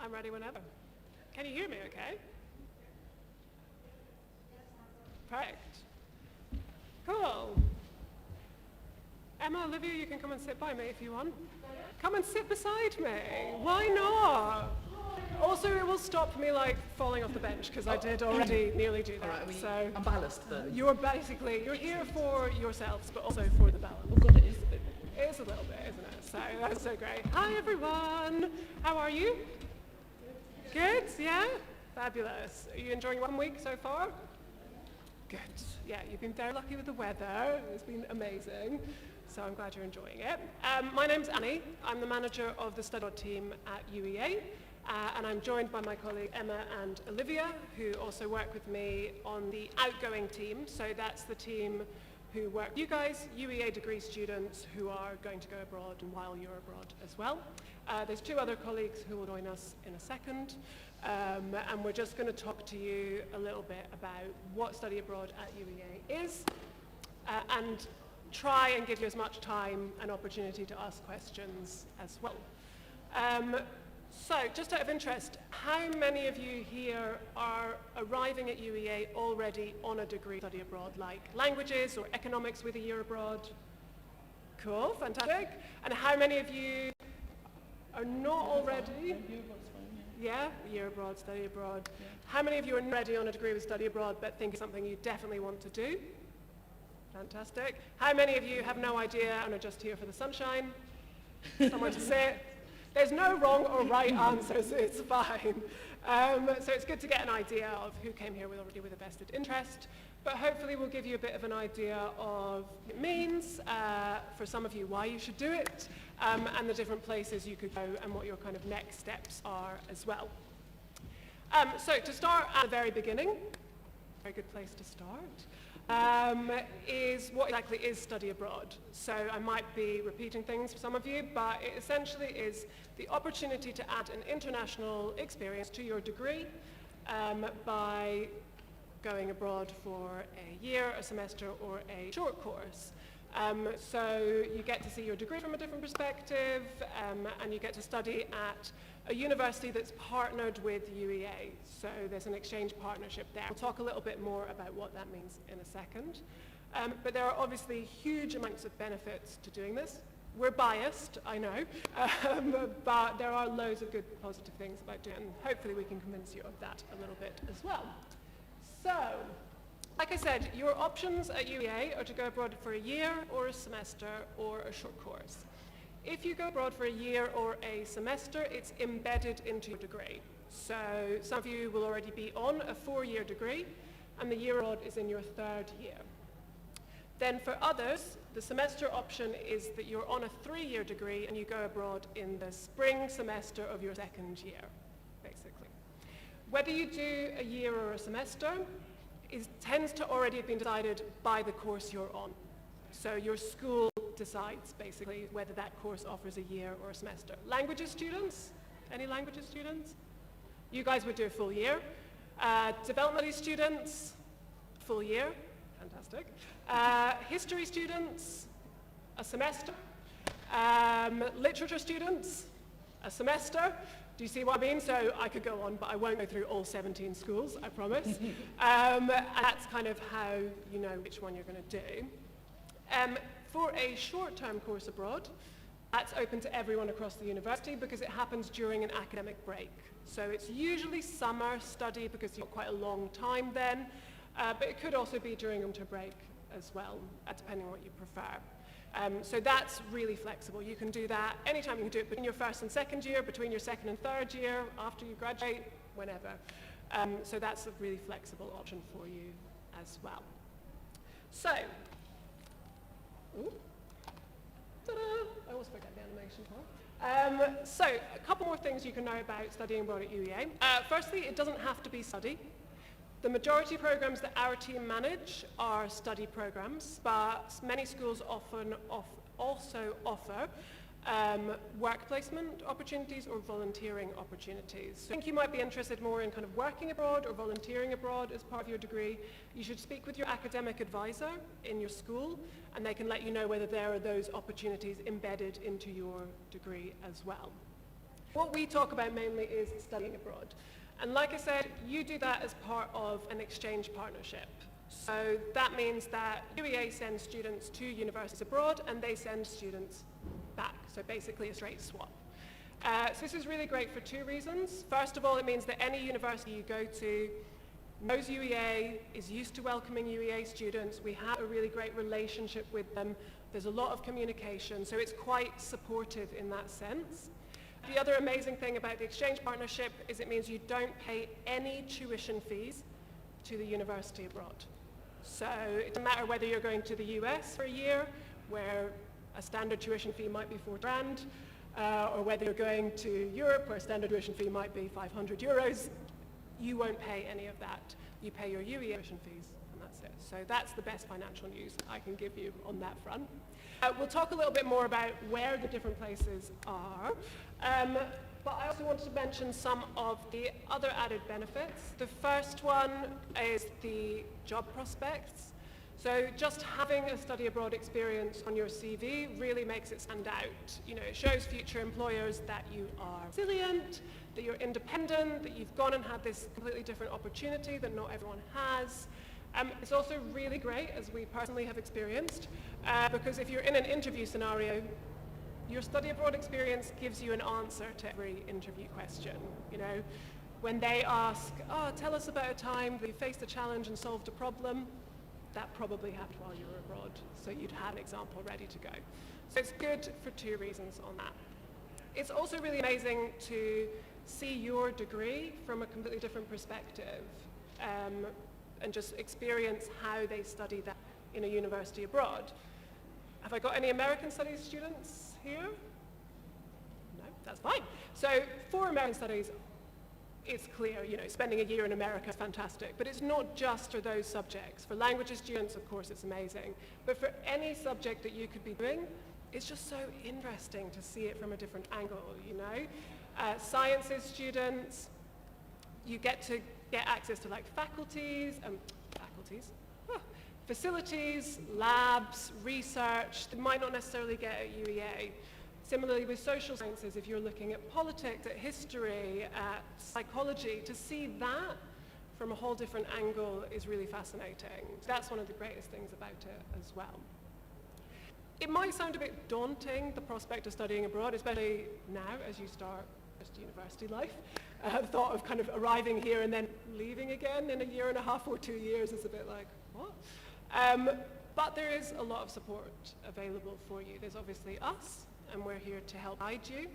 I'm ready whenever. Can you hear me okay? Perfect. Cool. Emma, Olivia, you can come and sit by me if you want. Come and sit beside me. Why not? Also, it will stop me like falling off the bench because I did already nearly do that. Alright, So I'm ballast then. you're here for yourselves, but also for the balance. Oh God, it is. It is a little bit, isn't it? So that's so great. Hi everyone. How are you? Good, yeah? Fabulous. Are you enjoying 1 week so far? Good. Yeah, you've been very lucky with the weather. It's been amazing. So I'm glad you're enjoying it. My name's Annie. I'm the manager of the study abroad team at UEA. And I'm joined by my colleague Emma and Olivia, who also work with me on the outgoing team. So that's the team who work with you guys, UEA degree students who are going to go abroad and while you're abroad as well. There's 2 other colleagues who will join us in a second. And we're just going to talk to you a little bit about what study abroad at UEA is and try and give you as much time and opportunity to ask questions as well. So, just out of interest, how many of you here are arriving at UEA already on a degree study abroad, like languages or economics with a year abroad? Cool, fantastic. And how many of you are not already? Yeah, year abroad, study abroad. Yeah. How many of you are not already on a degree with study abroad but think it's something you definitely want to do? Fantastic. How many of you have no idea and are just here for the sunshine? Somewhere to sit? There's no wrong or right answers, it's fine. So it's good to get an idea of who came here already with a vested interest, but hopefully we'll give you a bit of an idea of what it means, for some of you why you should do it, and the different places you could go and what your kind of next steps are as well. So to start at the very beginning, very good place to start, is what exactly is study abroad. So I might be repeating things for some of you, but it essentially is the opportunity to add an international experience to your degree by going abroad for a year, a semester, or a short course. So you get to see your degree from a different perspective, and you get to study at a university that's partnered with UEA. So there's an exchange partnership there. We'll talk a little bit more about what that means in a second. But there are obviously huge amounts of benefits to doing this. We're biased, I know, but there are loads of good positive things about doing it, and hopefully we can convince you of that a little bit as well. So, like I said, your options at UEA are to go abroad for a year or a semester or a short course. If you go abroad for a year or a semester, it's embedded into your degree. So some of you will already be on a 4-year degree, and the year abroad is in your 3rd year. Then for others, the semester option is that you're on a 3-year degree and you go abroad in the spring semester of your 2nd year, basically. Whether you do a year or a semester tends to already have been decided by the course you're on. So your school decides, basically, whether that course offers a year or a semester. Languages students? Any languages students? You guys would do a full year. Development students? Full year. Fantastic. History students? A semester. Literature students? A semester. Do you see what I mean? So I could go on, but I won't go through all 17 schools, I promise. And that's kind of how you know which one you're going to do. For a short-term course abroad, that's open to everyone across the university because it happens during an academic break. So it's usually summer study because you've got quite a long time then, but it could also be during winter break as well, depending on what you prefer. So that's really flexible. You can do that anytime. You can do it between your 1st and 2nd year, between your 2nd and 3rd year, after you graduate, whenever. So that's a really flexible option for you as well. So, ta-da! I always forget the animation part. So, a couple more things you can know about studying abroad at UEA. Firstly, it doesn't have to be study. The majority programs that our team manage are study programs, but many schools often also offer work placement opportunities or volunteering opportunities. So I think you might be interested more in kind of working abroad or volunteering abroad as part of your degree. You should speak with your academic advisor in your school, and they can let you know whether there are those opportunities embedded into your degree as well. What we talk about mainly is studying abroad. And like I said, you do that as part of an exchange partnership. So that means that UEA sends students to universities abroad and they send students back. So basically a straight swap. So this is really great for two reasons. First of all, it means that any university you go to knows UEA, is used to welcoming UEA students. We have a really great relationship with them. There's a lot of communication, so it's quite supportive in that sense. The other amazing thing about the exchange partnership is it means you don't pay any tuition fees to the university abroad. So it doesn't matter whether you're going to the US for a year, where a standard tuition fee might be $4,000, or whether you're going to Europe, where a standard tuition fee might be 500 euros, you won't pay any of that. You pay your UEA tuition fees, and that's it. So that's the best financial news I can give you on that front. We'll talk a little bit more about where the different places are, but I also wanted to mention some of the other added benefits. The first one is the job prospects. So just having a study abroad experience on your CV really makes it stand out. You know, it shows future employers that you are resilient, that you're independent, that you've gone and had this completely different opportunity that not everyone has. It's also really great, as we personally have experienced, because if you're in an interview scenario, your study abroad experience gives you an answer to every interview question. You know, when they ask, oh, tell us about a time that you faced a challenge and solved a problem, that probably happened while you were abroad, so you'd have an example ready to go. So it's good for two reasons on that. It's also really amazing to see your degree from a completely different perspective, and just experience how they study that in a university abroad. Have I got any American studies students here? No, that's fine. So for American studies, it's clear, you know, spending a year in America is fantastic, but it's not just for those subjects. For languages students, of course, it's amazing. But for any subject that you could be doing, it's just so interesting to see it from a different angle, you know. Sciences students, you get to get access to like facilities, labs, research that might not necessarily get at UEA. Similarly with social sciences, if you're looking at politics, at history, at psychology, to see that from a whole different angle is really fascinating. That's one of the greatest things about it as well. It might sound a bit daunting, the prospect of studying abroad, especially now as you start just university life. The thought of kind of arriving here and then leaving again in a year and a half or 2 years is a bit like, what? But there is a lot of support available for you. There's obviously us, and we're here to help guide you.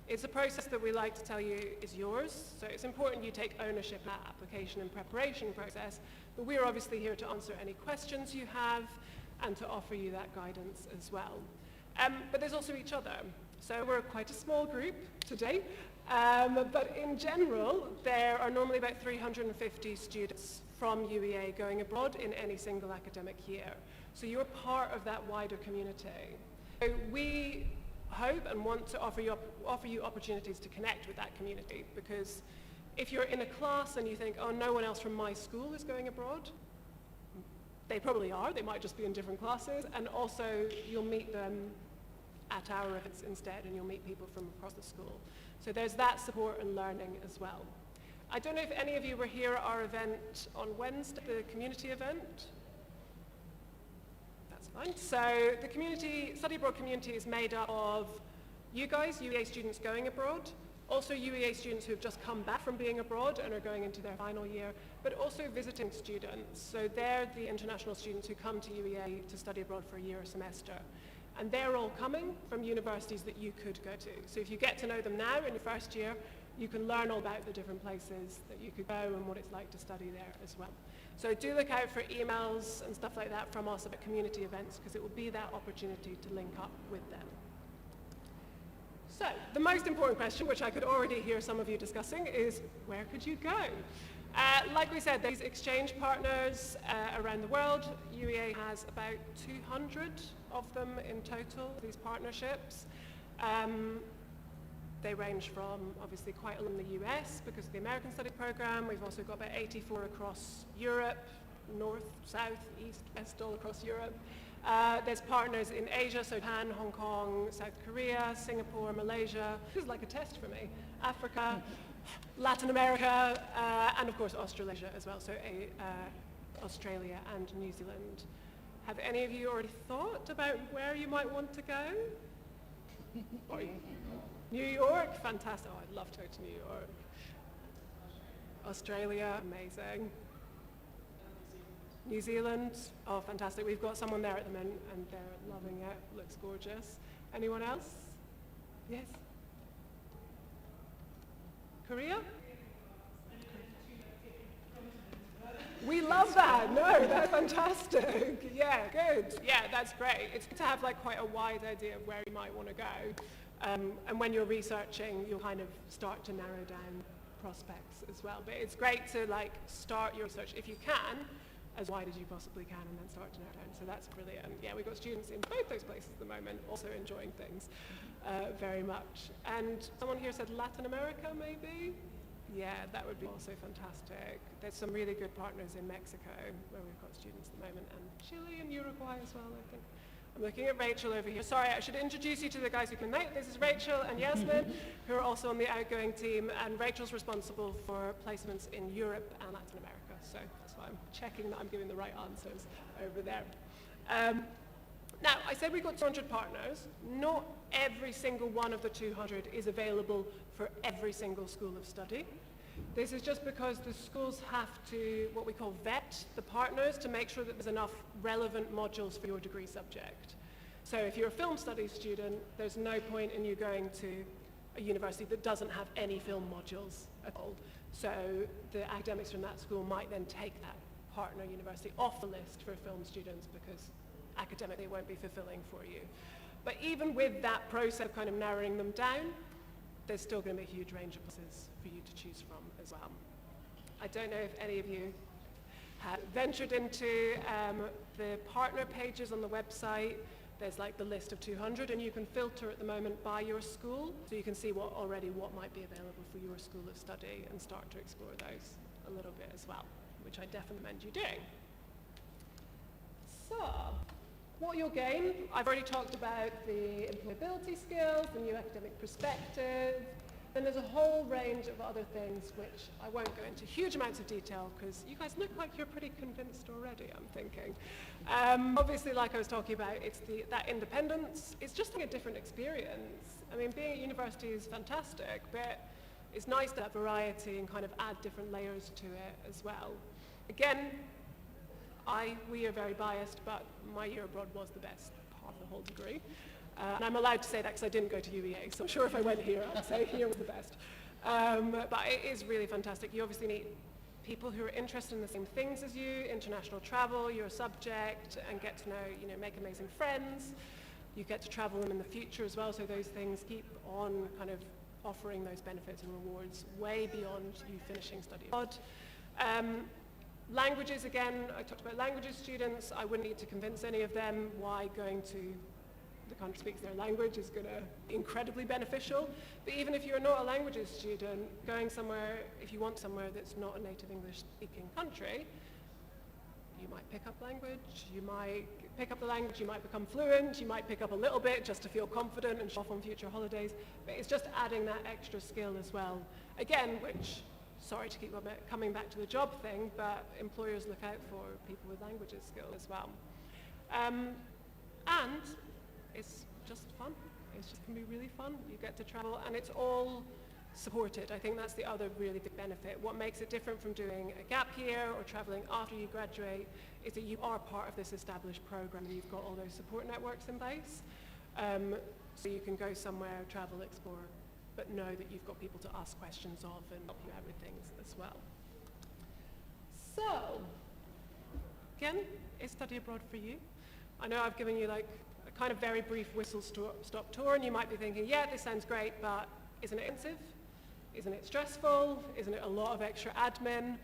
It's a process that we like to tell you is yours, so it's important you take ownership of that application and preparation process, but we're obviously here to answer any questions you have and to offer you that guidance as well. But there's also each other. So we're quite a small group today, but in general, there are normally about 350 students from UEA going abroad in any single academic year. So you're part of that wider community. So we hope and want to offer you opportunities to connect with that community, because if you're in a class and you think, oh, no one else from my school is going abroad, they probably are, they might just be in different classes, and also you'll meet them at our events instead, and you'll meet people from across the school. So there's that support and learning as well. I don't know if any of you were here at our event on Wednesday, the community event. That's fine. So the community, study abroad community is made up of you guys, UEA students going abroad, also UEA students who have just come back from being abroad and are going into their final year, but also visiting students. So they're the international students who come to UEA to study abroad for a year or semester. And they're all coming from universities that you could go to. So if you get to know them now in your first year, you can learn all about the different places that you could go and what it's like to study there as well. So do look out for emails and stuff like that from us about community events, because it will be that opportunity to link up with them. So the most important question, which I could already hear some of you discussing, is where could you go? Like we said, these exchange partners around the world. UEA has about 200 of them in total, these partnerships. They range from obviously quite a lot in the US because of the American Study Program. We've also got about 84 across Europe, north, south, east, west, all across Europe. There's partners in Asia, so Japan, Hong Kong, South Korea, Singapore, Malaysia. This is like a test for me. Africa, Latin America, and of course Australasia as well, so Australia and New Zealand. Have any of you already thought about where you might want to go? New York, fantastic. Oh, I'd love to go to New York. Australia, amazing. New Zealand, oh, fantastic. We've got someone there at the moment and they're loving it. Looks gorgeous. Anyone else? Yes? Korea? We love that. No, that's fantastic. Yeah, good. Yeah, that's great. It's good to have like quite a wide idea of where you might want to go. And when you're researching, you'll kind of start to narrow down prospects as well. But it's great to like start your research if you can, as wide as you possibly can, and then start to narrow down. So that's brilliant. Yeah, we've got students in both those places at the moment, also enjoying things very much. And someone here said Latin America, maybe? Yeah, that would be also fantastic. There's some really good partners in Mexico, where we've got students at the moment, and Chile and Uruguay as well, I think. I'm looking at Rachel over here. Sorry, I should introduce you to the guys who can make. This is Rachel and Yasmin, who are also on the outgoing team, and Rachel's responsible for placements in Europe and Latin America. So that's why I'm checking that I'm giving the right answers over there. Now, I said we've got 200 partners. Not every single one of the 200 is available for every single school of study. This is just because the schools have to, what we call vet the partners to make sure that there's enough relevant modules for your degree subject. So if you're a film studies student, there's no point in you going to a university that doesn't have any film modules at all. So the academics from that school might then take that partner university off the list for film students because academically it won't be fulfilling for you. But even with that process of kind of narrowing them down, there's still going to be a huge range of places for you to choose from as well. I don't know if any of you have ventured into the partner pages on the website. There's like the list of 200, and you can filter at the moment by your school, so you can see what might be available for your school of study and start to explore those a little bit as well, which I definitely recommend you doing. So, what you'll gain, I've already talked about the employability skills, the new academic perspective, and there's a whole range of other things which I won't go into huge amounts of detail because you guys look like you're pretty convinced already, I'm thinking. Obviously, like I was talking about, it's that independence. It's just like a different experience. I mean, being at university is fantastic, but it's nice to have variety and kind of add different layers to it as well. Again, we are very biased, but my year abroad was the best part of the whole degree. And I'm allowed to say that because I didn't go to UEA, so I'm sure if I went here, I'd say here was the best. But it is really fantastic. You obviously meet people who are interested in the same things as you, international travel, your subject, and get to know, make amazing friends. You get to travel in the future as well, so those things keep on kind of offering those benefits and rewards way beyond you finishing study abroad. Languages, again, I talked about languages students. I wouldn't need to convince any of them why going to the country speaks their language is going to be incredibly beneficial. But even if you're not a languages student, going somewhere, if you want somewhere that's not a native English-speaking country, you might pick up language, you might pick up the language, you might become fluent, you might pick up a little bit just to feel confident and show off on future holidays. But it's just adding that extra skill as well. Again, which, sorry to keep coming back to the job thing, but employers look out for people with languages skills as well. And it's just fun. It's just going to be really fun. You get to travel, and it's all supported. I think that's the other really big benefit. What makes it different from doing a gap year or traveling after you graduate is that you are part of this established program and you've got all those support networks in place. So you can go somewhere, travel, explore, but know that you've got people to ask questions of and help you out with things as well. So, again, is study abroad for you? I know I've given you like a kind of very brief whistle-stop tour, and you might be thinking, yeah, this sounds great, but isn't it expensive? Isn't it stressful? Isn't it a lot of extra admin?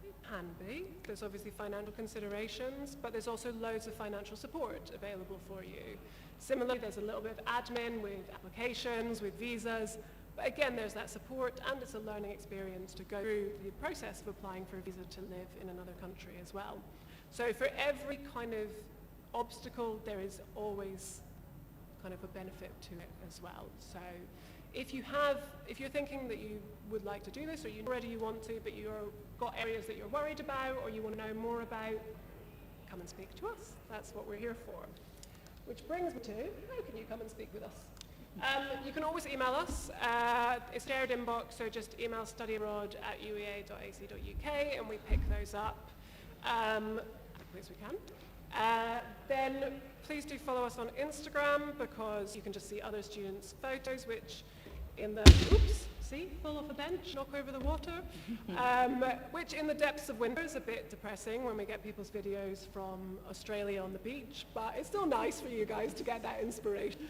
It can be. There's obviously financial considerations, but there's also loads of financial support available for you. Similarly, there's a little bit of admin with applications, with visas, but again, there's that support, and it's a learning experience to go through the process of applying for a visa to live in another country as well. So for every kind of obstacle, there is always kind of a benefit to it as well. So if you're thinking that you would like to do this, or you already want to, but you've got areas that you're worried about, or you want to know more about, come and speak to us. That's what we're here for. Which brings me to, how can you come and speak with us? You can always email us. It's shared inbox, so just email studyabroad@uea.ac.uk and we pick those up as quickly as we can. Then please do follow us on Instagram, because you can just see other students' photos, which in the, oops, see, fall off a bench, knock over the water, which in the depths of winter is a bit depressing when we get people's videos from Australia on the beach, but it's still nice for you guys to get that inspiration.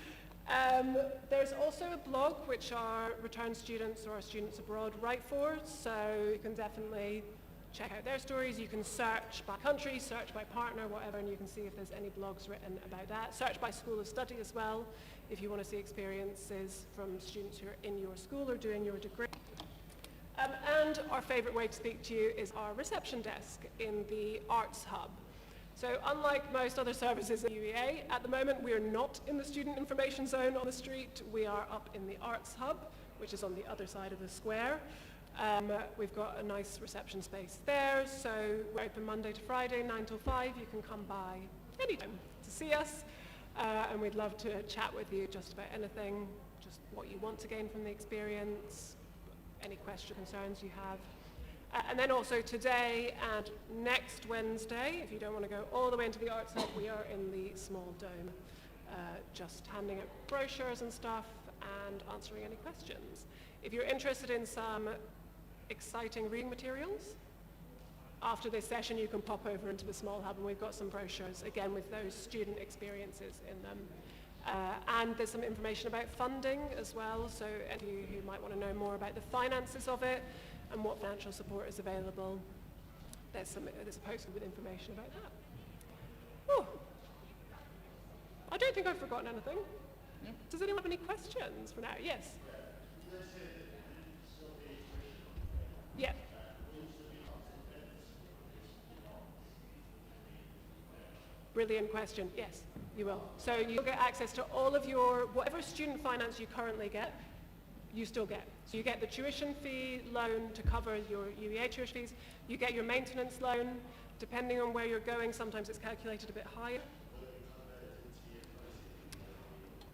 There's also a blog which our return students or our students abroad write for, so you can definitely check out their stories. You can search by country, search by partner, whatever, and you can see if there's any blogs written about that. Search by school of study as well, if you want to see experiences from students who are in your school or doing your degree. And our favourite way to speak to you is our reception desk in the Arts Hub. So unlike most other services at UEA, at the moment we are not in the student information zone on the street. We are up in the Arts Hub, which is on the other side of the square. We've got a nice reception space there, so we're open Monday to Friday, 9 till 5. You can come by anytime to see us, and we'd love to chat with you just about anything, just what you want to gain from the experience, any questions, concerns you have. And then also today and next Wednesday, if you don't want to go all the way into the Arts Hub, we are in the small dome, just handing out brochures and stuff and answering any questions. If you're interested in some exciting reading materials, after this session you can pop over into the small hub and we've got some brochures, again with those student experiences in them. And there's some information about funding as well, so any of you who might want to know more about the finances of it and what financial support is available, there's a poster with information about that. Oh, I don't think I've forgotten anything. No. Does anyone have any questions for now? Yes? Yeah. Brilliant question. Yes, you will. So you'll get access to all of your, whatever student finance you currently get, you still get. So you get the tuition fee loan to cover your UEA tuition fees. You get your maintenance loan. Depending on where you're going, sometimes it's calculated a bit higher.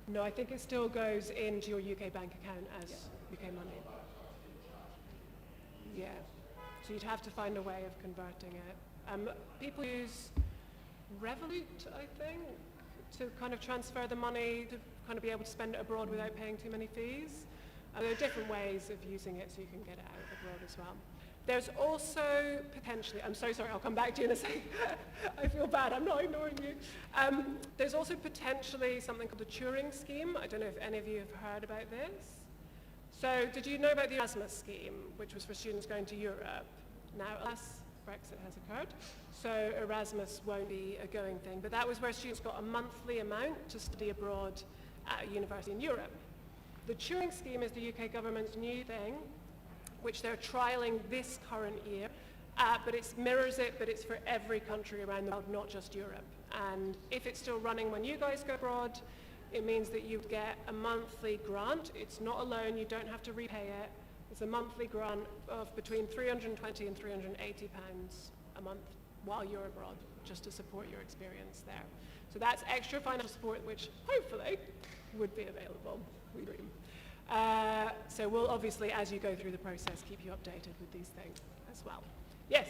No, I think it still goes into your UK bank account as UK money. Yeah. So you'd have to find a way of converting it. People use Revolut, I think, to kind of transfer the money to kind of be able to spend it abroad without paying too many fees. There are different ways of using it so you can get it out abroad as well. There's also potentially, I'm so sorry, I'll come back to you in a second. I feel bad, I'm not ignoring you. There's also potentially something called the Turing scheme. I don't know if any of you have heard about this. So did you know about the Erasmus scheme, which was for students going to Europe? Now, alas, Brexit has occurred, so Erasmus won't be a going thing. But that was where students got a monthly amount to study abroad at a university in Europe. The Turing scheme is the UK government's new thing, which they're trialling this current year, but it mirrors it, but it's for every country around the world, not just Europe. And if it's still running when you guys go abroad, it means that you get a monthly grant. It's not a loan, you don't have to repay it. It's a monthly grant of between £320 and £380 a month while you're abroad, just to support your experience there. So that's extra financial support, which hopefully would be available, we dream. So we'll obviously, as you go through the process, keep you updated with these things as well. Yes?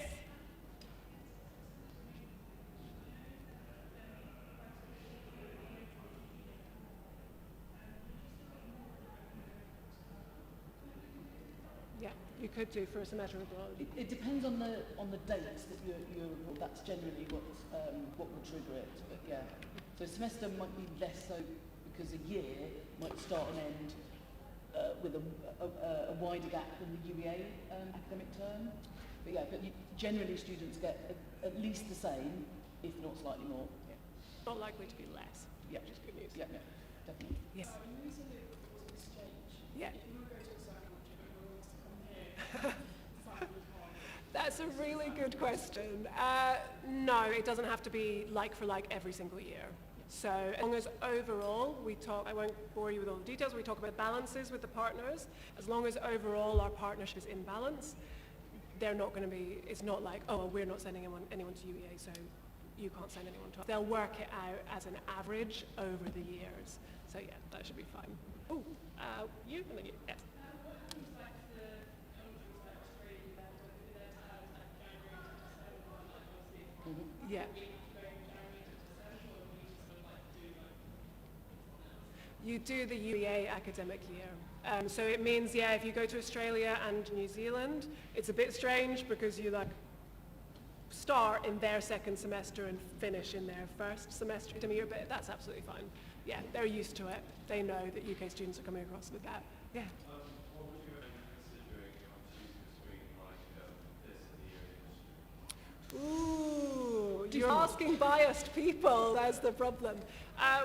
Yeah, you could do for a semester abroad. It depends on the dates that you're abroad. That's generally what will trigger it. But yeah, so a semester might be less so because a year might start and end with a wider gap than the UEA academic term. But yeah, generally students get at least the same, if not slightly more. Yeah. Not likely to be less. Yeah. Which is good news. Yeah, no, definitely. Yes. Yeah. That's a really good question. No, it doesn't have to be like for like every single year. So as long as overall we talk, I won't bore you with all the details, we talk about balances with the partners. As long as overall our partnership is in balance, they're not going to be, it's not like, oh, well, we're not sending anyone to UEA, so you can't send anyone to us. They'll work it out as an average over the years. So yeah, that should be fine. Oh, you and then you, yes. Yeah. You do the UEA academic year. So it means, yeah, if you go to Australia and New Zealand, it's a bit strange because you like start in their second semester and finish in their first semester of the year, but that's absolutely fine. Yeah, they're used to it. They know that UK students are coming across with that. Yeah. What would you considering between like this and the Ooh, you're asking biased people, that's the problem.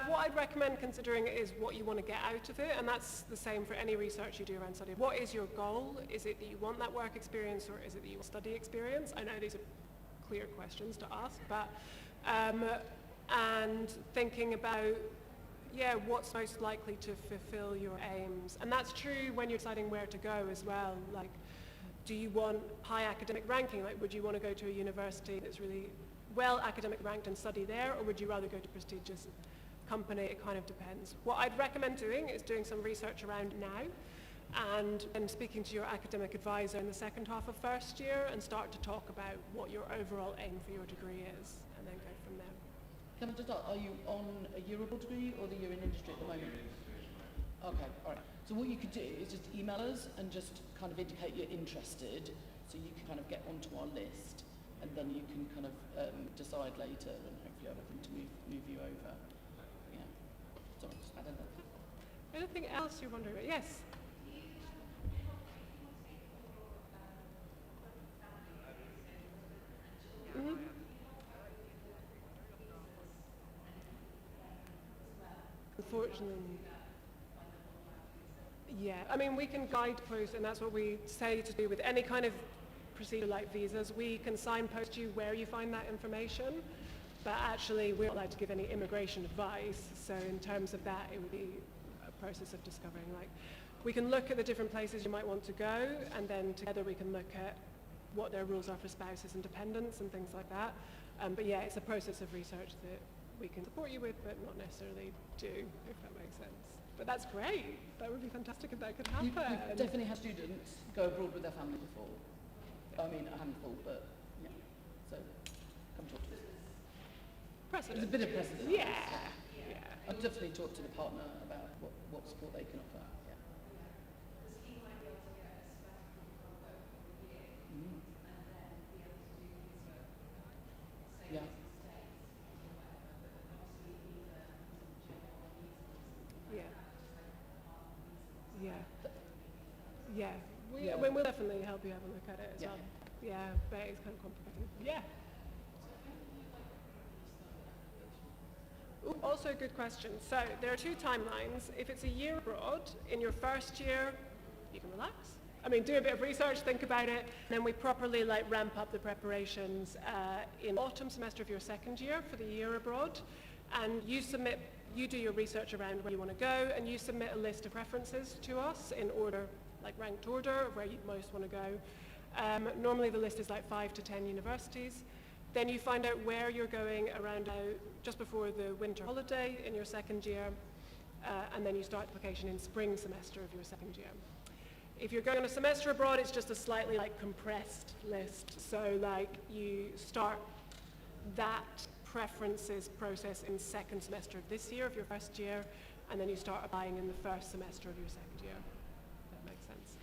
What I'd recommend considering is what you want to get out of it, and that's the same for any research you do around study. What is your goal? Is it that you want that work experience, or is it that you want study experience? I know these are clear questions to ask, but and thinking about, yeah, what's most likely to fulfill your aims. And that's true when you're deciding where to go as well. Like, do you want high academic ranking? Like, would you want to go to a university that's really well academic ranked and study there, or would you rather go to prestigious company? It kind of depends. What I'd recommend doing is doing some research around now and speaking to your academic advisor in the second half of first year and start to talk about what your overall aim for your degree is, and then go from there. Can I just ask, are you on a year abroad degree or the year in industry at the moment? Okay, all right. So what you could do is just email us and just kind of indicate you're interested, so you can kind of get onto our list, and then you can kind of decide later and hopefully I'm looking to move you over. Yeah. Sorry, I don't know. Anything else you're wondering about? Yes. Mm-hmm. Unfortunately. Yeah, I mean, we can guidepost, and that's what we say to do with any kind of procedure like visas. We can signpost you where you find that information, but actually we're not allowed to give any immigration advice. So in terms of that, it would be a process of discovering. Like, we can look at the different places you might want to go, and then together we can look at what their rules are for spouses and dependents and things like that. But yeah, it's a process of research that we can support you with, but not necessarily do, if that makes sense. But that's great. That would be fantastic if that could happen. We've definitely had students go abroad with their family before. I mean, a handful, but yeah. So, come talk to us. Precedent. There's a bit of precedent. Yeah. Yeah. I'll definitely talk to the partner about what support they can offer. Yeah. Mm. Yeah. Yeah. Yeah. Yeah. Yeah. I mean, we'll definitely help you have a look at it as Yeah. well. Yeah, but it's kind of complicated. Yeah. Ooh, also a good question. So there are two timelines. If it's a year abroad, in your first year, you can relax. I mean, do a bit of research, think about it, and then we properly ramp up the preparations in autumn semester of your second year for the year abroad. And you do your research around where you want to go, and you submit a list of references to us in order, like ranked order of where you most want to go. Normally the list is like 5 to 10 universities. Then you find out where you're going around just before the winter holiday in your second year, and then you start application in spring semester of your second year. If you're going on a semester abroad, it's just a slightly compressed list. So you start that preferences process in second semester of this year of your first year, and then you start applying in the first semester of your second year. That makes sense.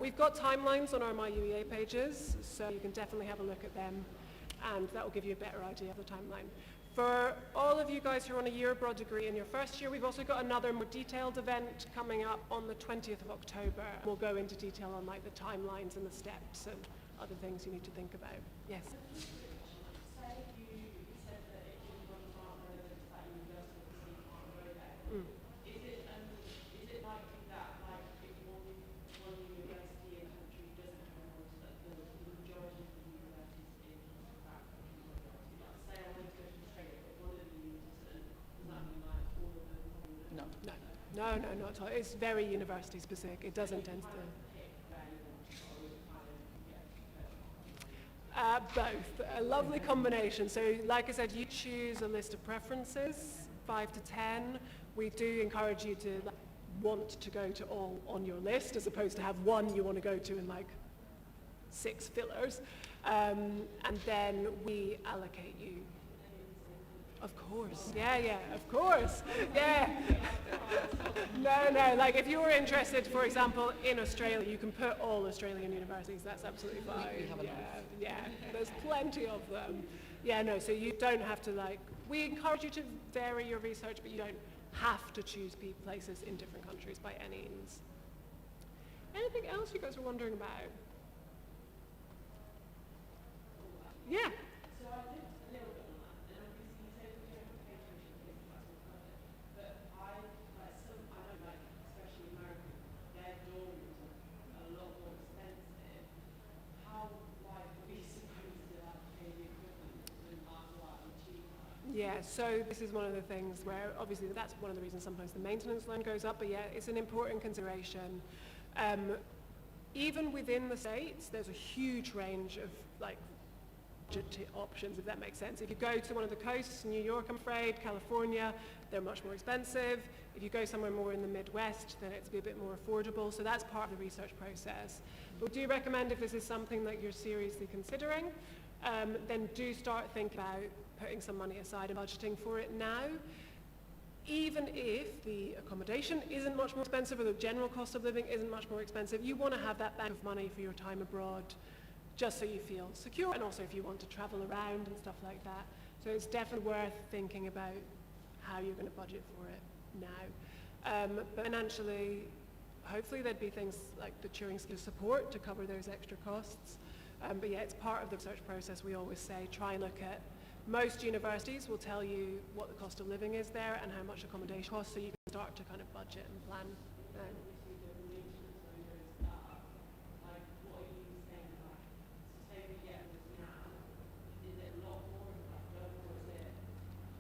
We've got timelines on our My UEA pages, so you can definitely have a look at them, and that will give you a better idea of the timeline. For all of you guys who are on a year abroad degree in your first year, we've also got another more detailed event coming up on the 20th of October. We'll go into detail on the timelines and the steps and other things you need to think about. Yes? Mm. No, no, not at all. It's very university specific. It doesn't tend to. Both. A lovely combination. So like I said, you choose a list of preferences, 5 to 10. We do encourage you to want to go to all on your list as opposed to have one you want to go to and like 6 fillers. And then we allocate you. Of course. Yeah, of course. Yeah. No, like if you were interested, for example, in Australia, you can put all Australian universities. That's absolutely fine. We have enough. Yeah, there's plenty of them. Yeah, no, so you don't have to we encourage you to vary your research, but you don't have to choose places in different countries by any means. Anything else you guys are wondering about? Yeah. Yeah, so this is one of the things where obviously that's one of the reasons sometimes the maintenance loan goes up, but yeah, it's an important consideration. Even within the States, there's a huge range of budget options, if that makes sense. If you go to one of the coasts, New York, I'm afraid, California, they're much more expensive. If you go somewhere more in the Midwest, then it's a bit more affordable. So that's part of the research process. But we do recommend if this is something that you're seriously considering, then do start thinking about putting some money aside and budgeting for it now. Even if the accommodation isn't much more expensive or the general cost of living isn't much more expensive, you want to have that bank of money for your time abroad just so you feel secure, and also if you want to travel around and stuff like that. So it's definitely worth thinking about how you're going to budget for it now. But financially, hopefully there'd be things like the Turing Skill support to cover those extra costs. But yeah, it's part of the research process. We always say try and look at, most universities will tell you what the cost of living is there and how much accommodation costs, so you can start to kind of budget and plan.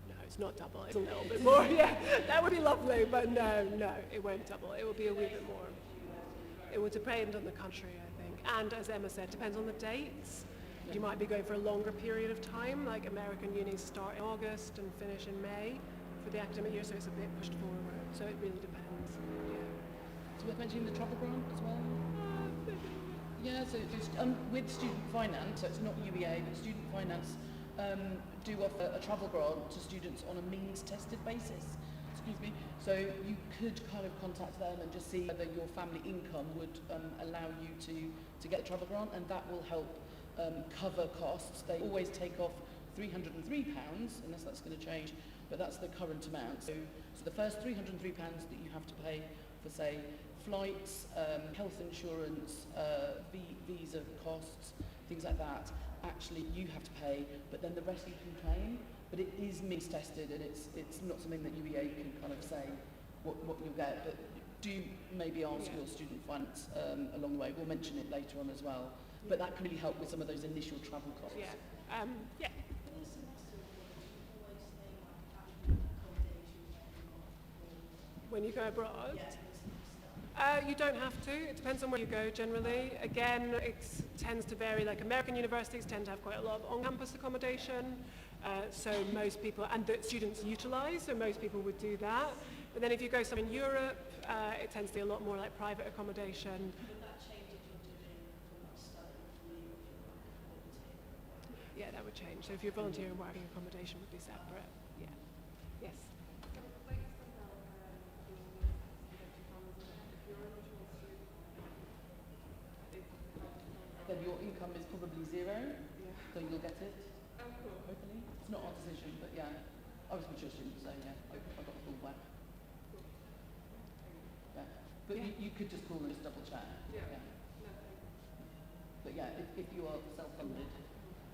No, it's not double. It's a little bit more. Yeah, that would be lovely, but no, it won't double. It will be a wee bit more. It will depend on the country, I think, and as Emma said, depends on the dates. You might be going for a longer period of time, like American unis start in August and finish in May for the academic year, so it's a bit pushed forward. So it really depends. Yeah. So we're mentioning the travel grant as well? Yeah, so just, with student finance, so it's not UEA, but student finance do offer a travel grant to students on a means-tested basis. Excuse me. So you could kind of contact them and just see whether your family income would allow you to get the travel grant, and that will help cover costs. They always take off £303, unless that's going to change, but that's the current amount. So the first £303 that you have to pay for, say, flights, health insurance, visa costs, things like that, actually you have to pay, but then the rest you can claim. But it is means tested, and it's not something that UEA can kind of say what you'll get, but do maybe ask your student finance along the way. We'll mention it later on as well. But that can really help with some of those initial travel costs. Yeah. Yeah. When you go abroad? You don't have to. It depends on where you go generally. Again, it tends to vary. Like American universities tend to have quite a lot of on-campus accommodation. So most people, and that students utilise, so most people would do that. But then if you go somewhere in Europe, it tends to be a lot more like private accommodation. Yeah, that would change. So if you're volunteering, working accommodation would be separate. Yeah. Yes. Then your income is probably zero, so you'll get it. Hopefully. It's not our decision, but yeah. I was a mature student, so yeah, I got a full whack. Yeah. But you could just call and just double check. Yeah. But yeah, if you are self-funded,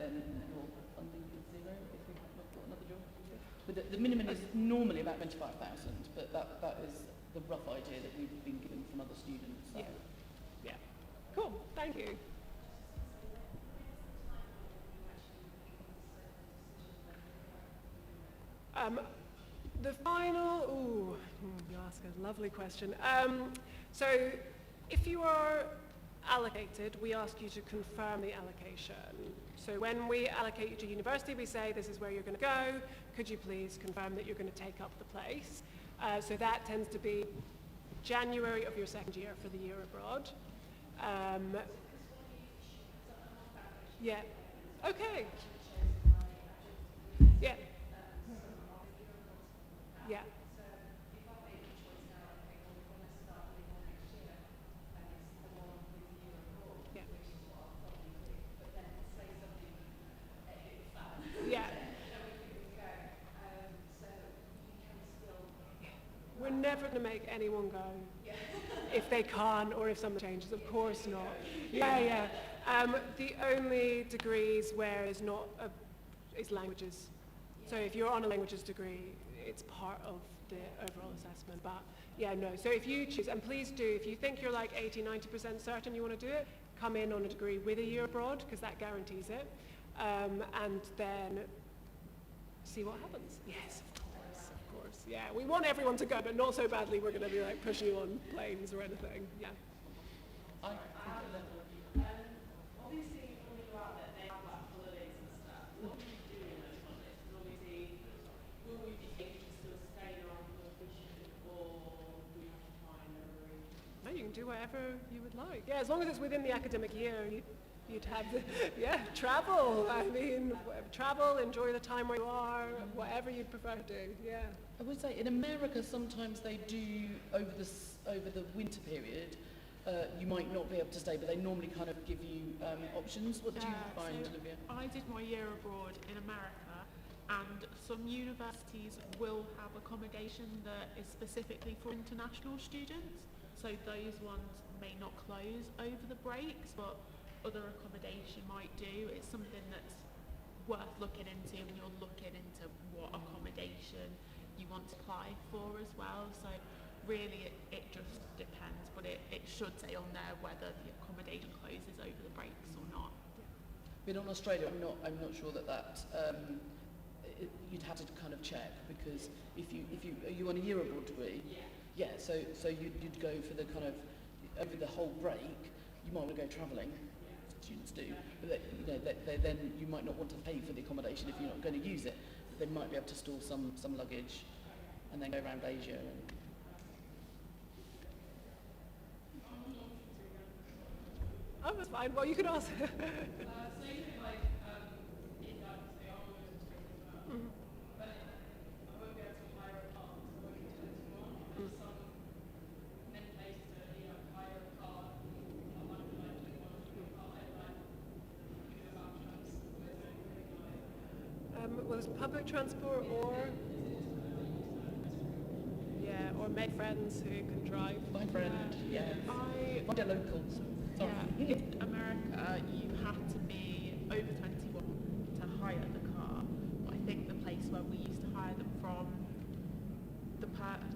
then your funding is zero if you've not got another job. But the minimum is normally about 25,000, but that is the rough idea that we've been given from other students. So. Yeah. Cool. Thank you. The final, you ask a lovely question. So if you are allocated, we ask you to confirm the allocation. So when we allocate you to university, we say this is where you're going to go. Could you please confirm that you're going to take up the place? So that tends to be January of your second year for the year abroad. Yeah. Okay. Yeah. Yeah. Yeah. We're never going to make anyone go if they can't or if something changes. Of course not. Yeah. The only degrees where is not is languages. So if you're on a languages degree, it's part of the overall assessment. But yeah, no. So if you choose, and please do, if you think you're like 80-90% certain you want to do it, come in on a degree with a year abroad because that guarantees it. And then see what happens. Yes, of course. Yeah, we want everyone to go, but not so badly we're going to be like pushing you on planes or anything. Yeah. Obviously, when you go out there, they have like holidays and stuff. What do we do in those holidays? Because obviously, will we be able to still stay in our location, or do we have to find a room? No, you can do whatever you would like. Yeah, as long as it's within the academic year, you'd have the, travel. I mean, travel, enjoy the time where you are, whatever you'd prefer to do, yeah. I would say in America sometimes they do over the winter period. You might not be able to stay, but they normally kind of give you options. What do you find, Olivia? I did my year abroad in America, and some universities will have accommodation that is specifically for international students. So those ones may not close over the breaks, but other accommodation might do. It's something that's worth looking into when you're looking into what accommodation you want to apply for as well. So really it just depends, but it should say on there whether the accommodation closes over the breaks or not. But on Australia, I'm not sure that you'd have to kind of check, because if you want a year abroad degree, so you'd go for the kind of over the whole break. You might want to go travelling. Students do, but then you might not want to pay for the accommodation if you're not going to use it. But they might be able to store some luggage and then go around Asia. Oh, that's fine. Well, you can ask. Well, it's public transport or make friends who can drive. My friend, find a local. Sorry. Yeah, in America, you have to be over 21 to hire the car. But I think the place where we used to hire them from,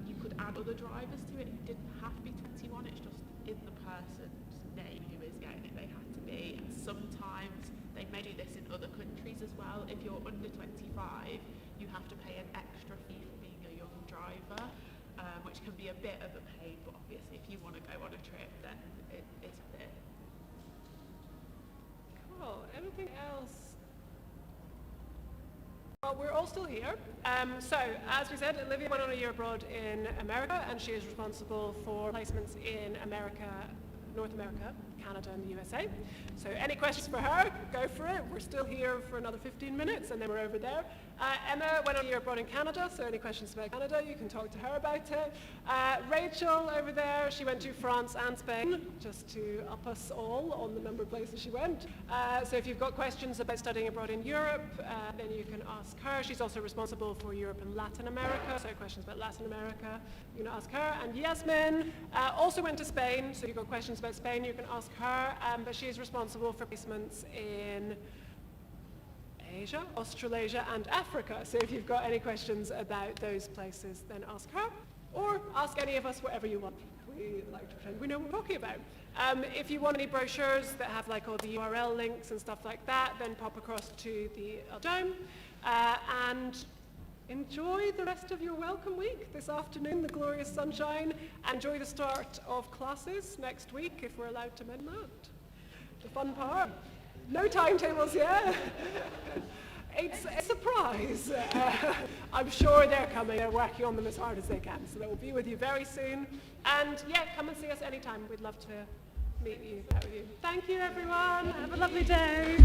you could add other drivers to it. You didn't have to be 21. It's just in the person's name who is getting it. They have to be. And sometimes they may do this in other countries as well. If you're under 25, you have to pay an extra fee for being a young driver, which can be a bit of a pain, but obviously if you want to go on a trip, then it's a bit. Cool. Anything else? Well, we're all still here. So, as we said, Olivia went on a year abroad in America, and she is responsible for placements in America, North America, Canada, and the USA. So any questions for her, go for it. We're still here for another 15 minutes, and then we're over there. Emma went on a year abroad in Canada, so any questions about Canada, you can talk to her about it. Rachel over there, she went to France and Spain, just to up us all on the number of places she went. So if you've got questions about studying abroad in Europe, then you can ask her. She's also responsible for Europe and Latin America, so questions about Latin America, you can ask her. And Yasmin also went to Spain, so if you've got questions about Spain, you can ask her, but she's responsible for placements in Asia, Australasia, and Africa. So if you've got any questions about those places, then ask her, or ask any of us whatever you want. We like to pretend we know what we're talking about. If you want any brochures that have like all the URL links and stuff like that, then pop across to the Dome. And enjoy the rest of your welcome week this afternoon, the glorious sunshine. Enjoy the start of classes next week, if we're allowed to mention that. The fun part. No timetables yet. It's a surprise. I'm sure they're coming. They're working on them as hard as they can. So they will be with you very soon. And yeah, come and see us anytime. We'd love to meet you, chat with you. Thank you, everyone. Have a lovely day.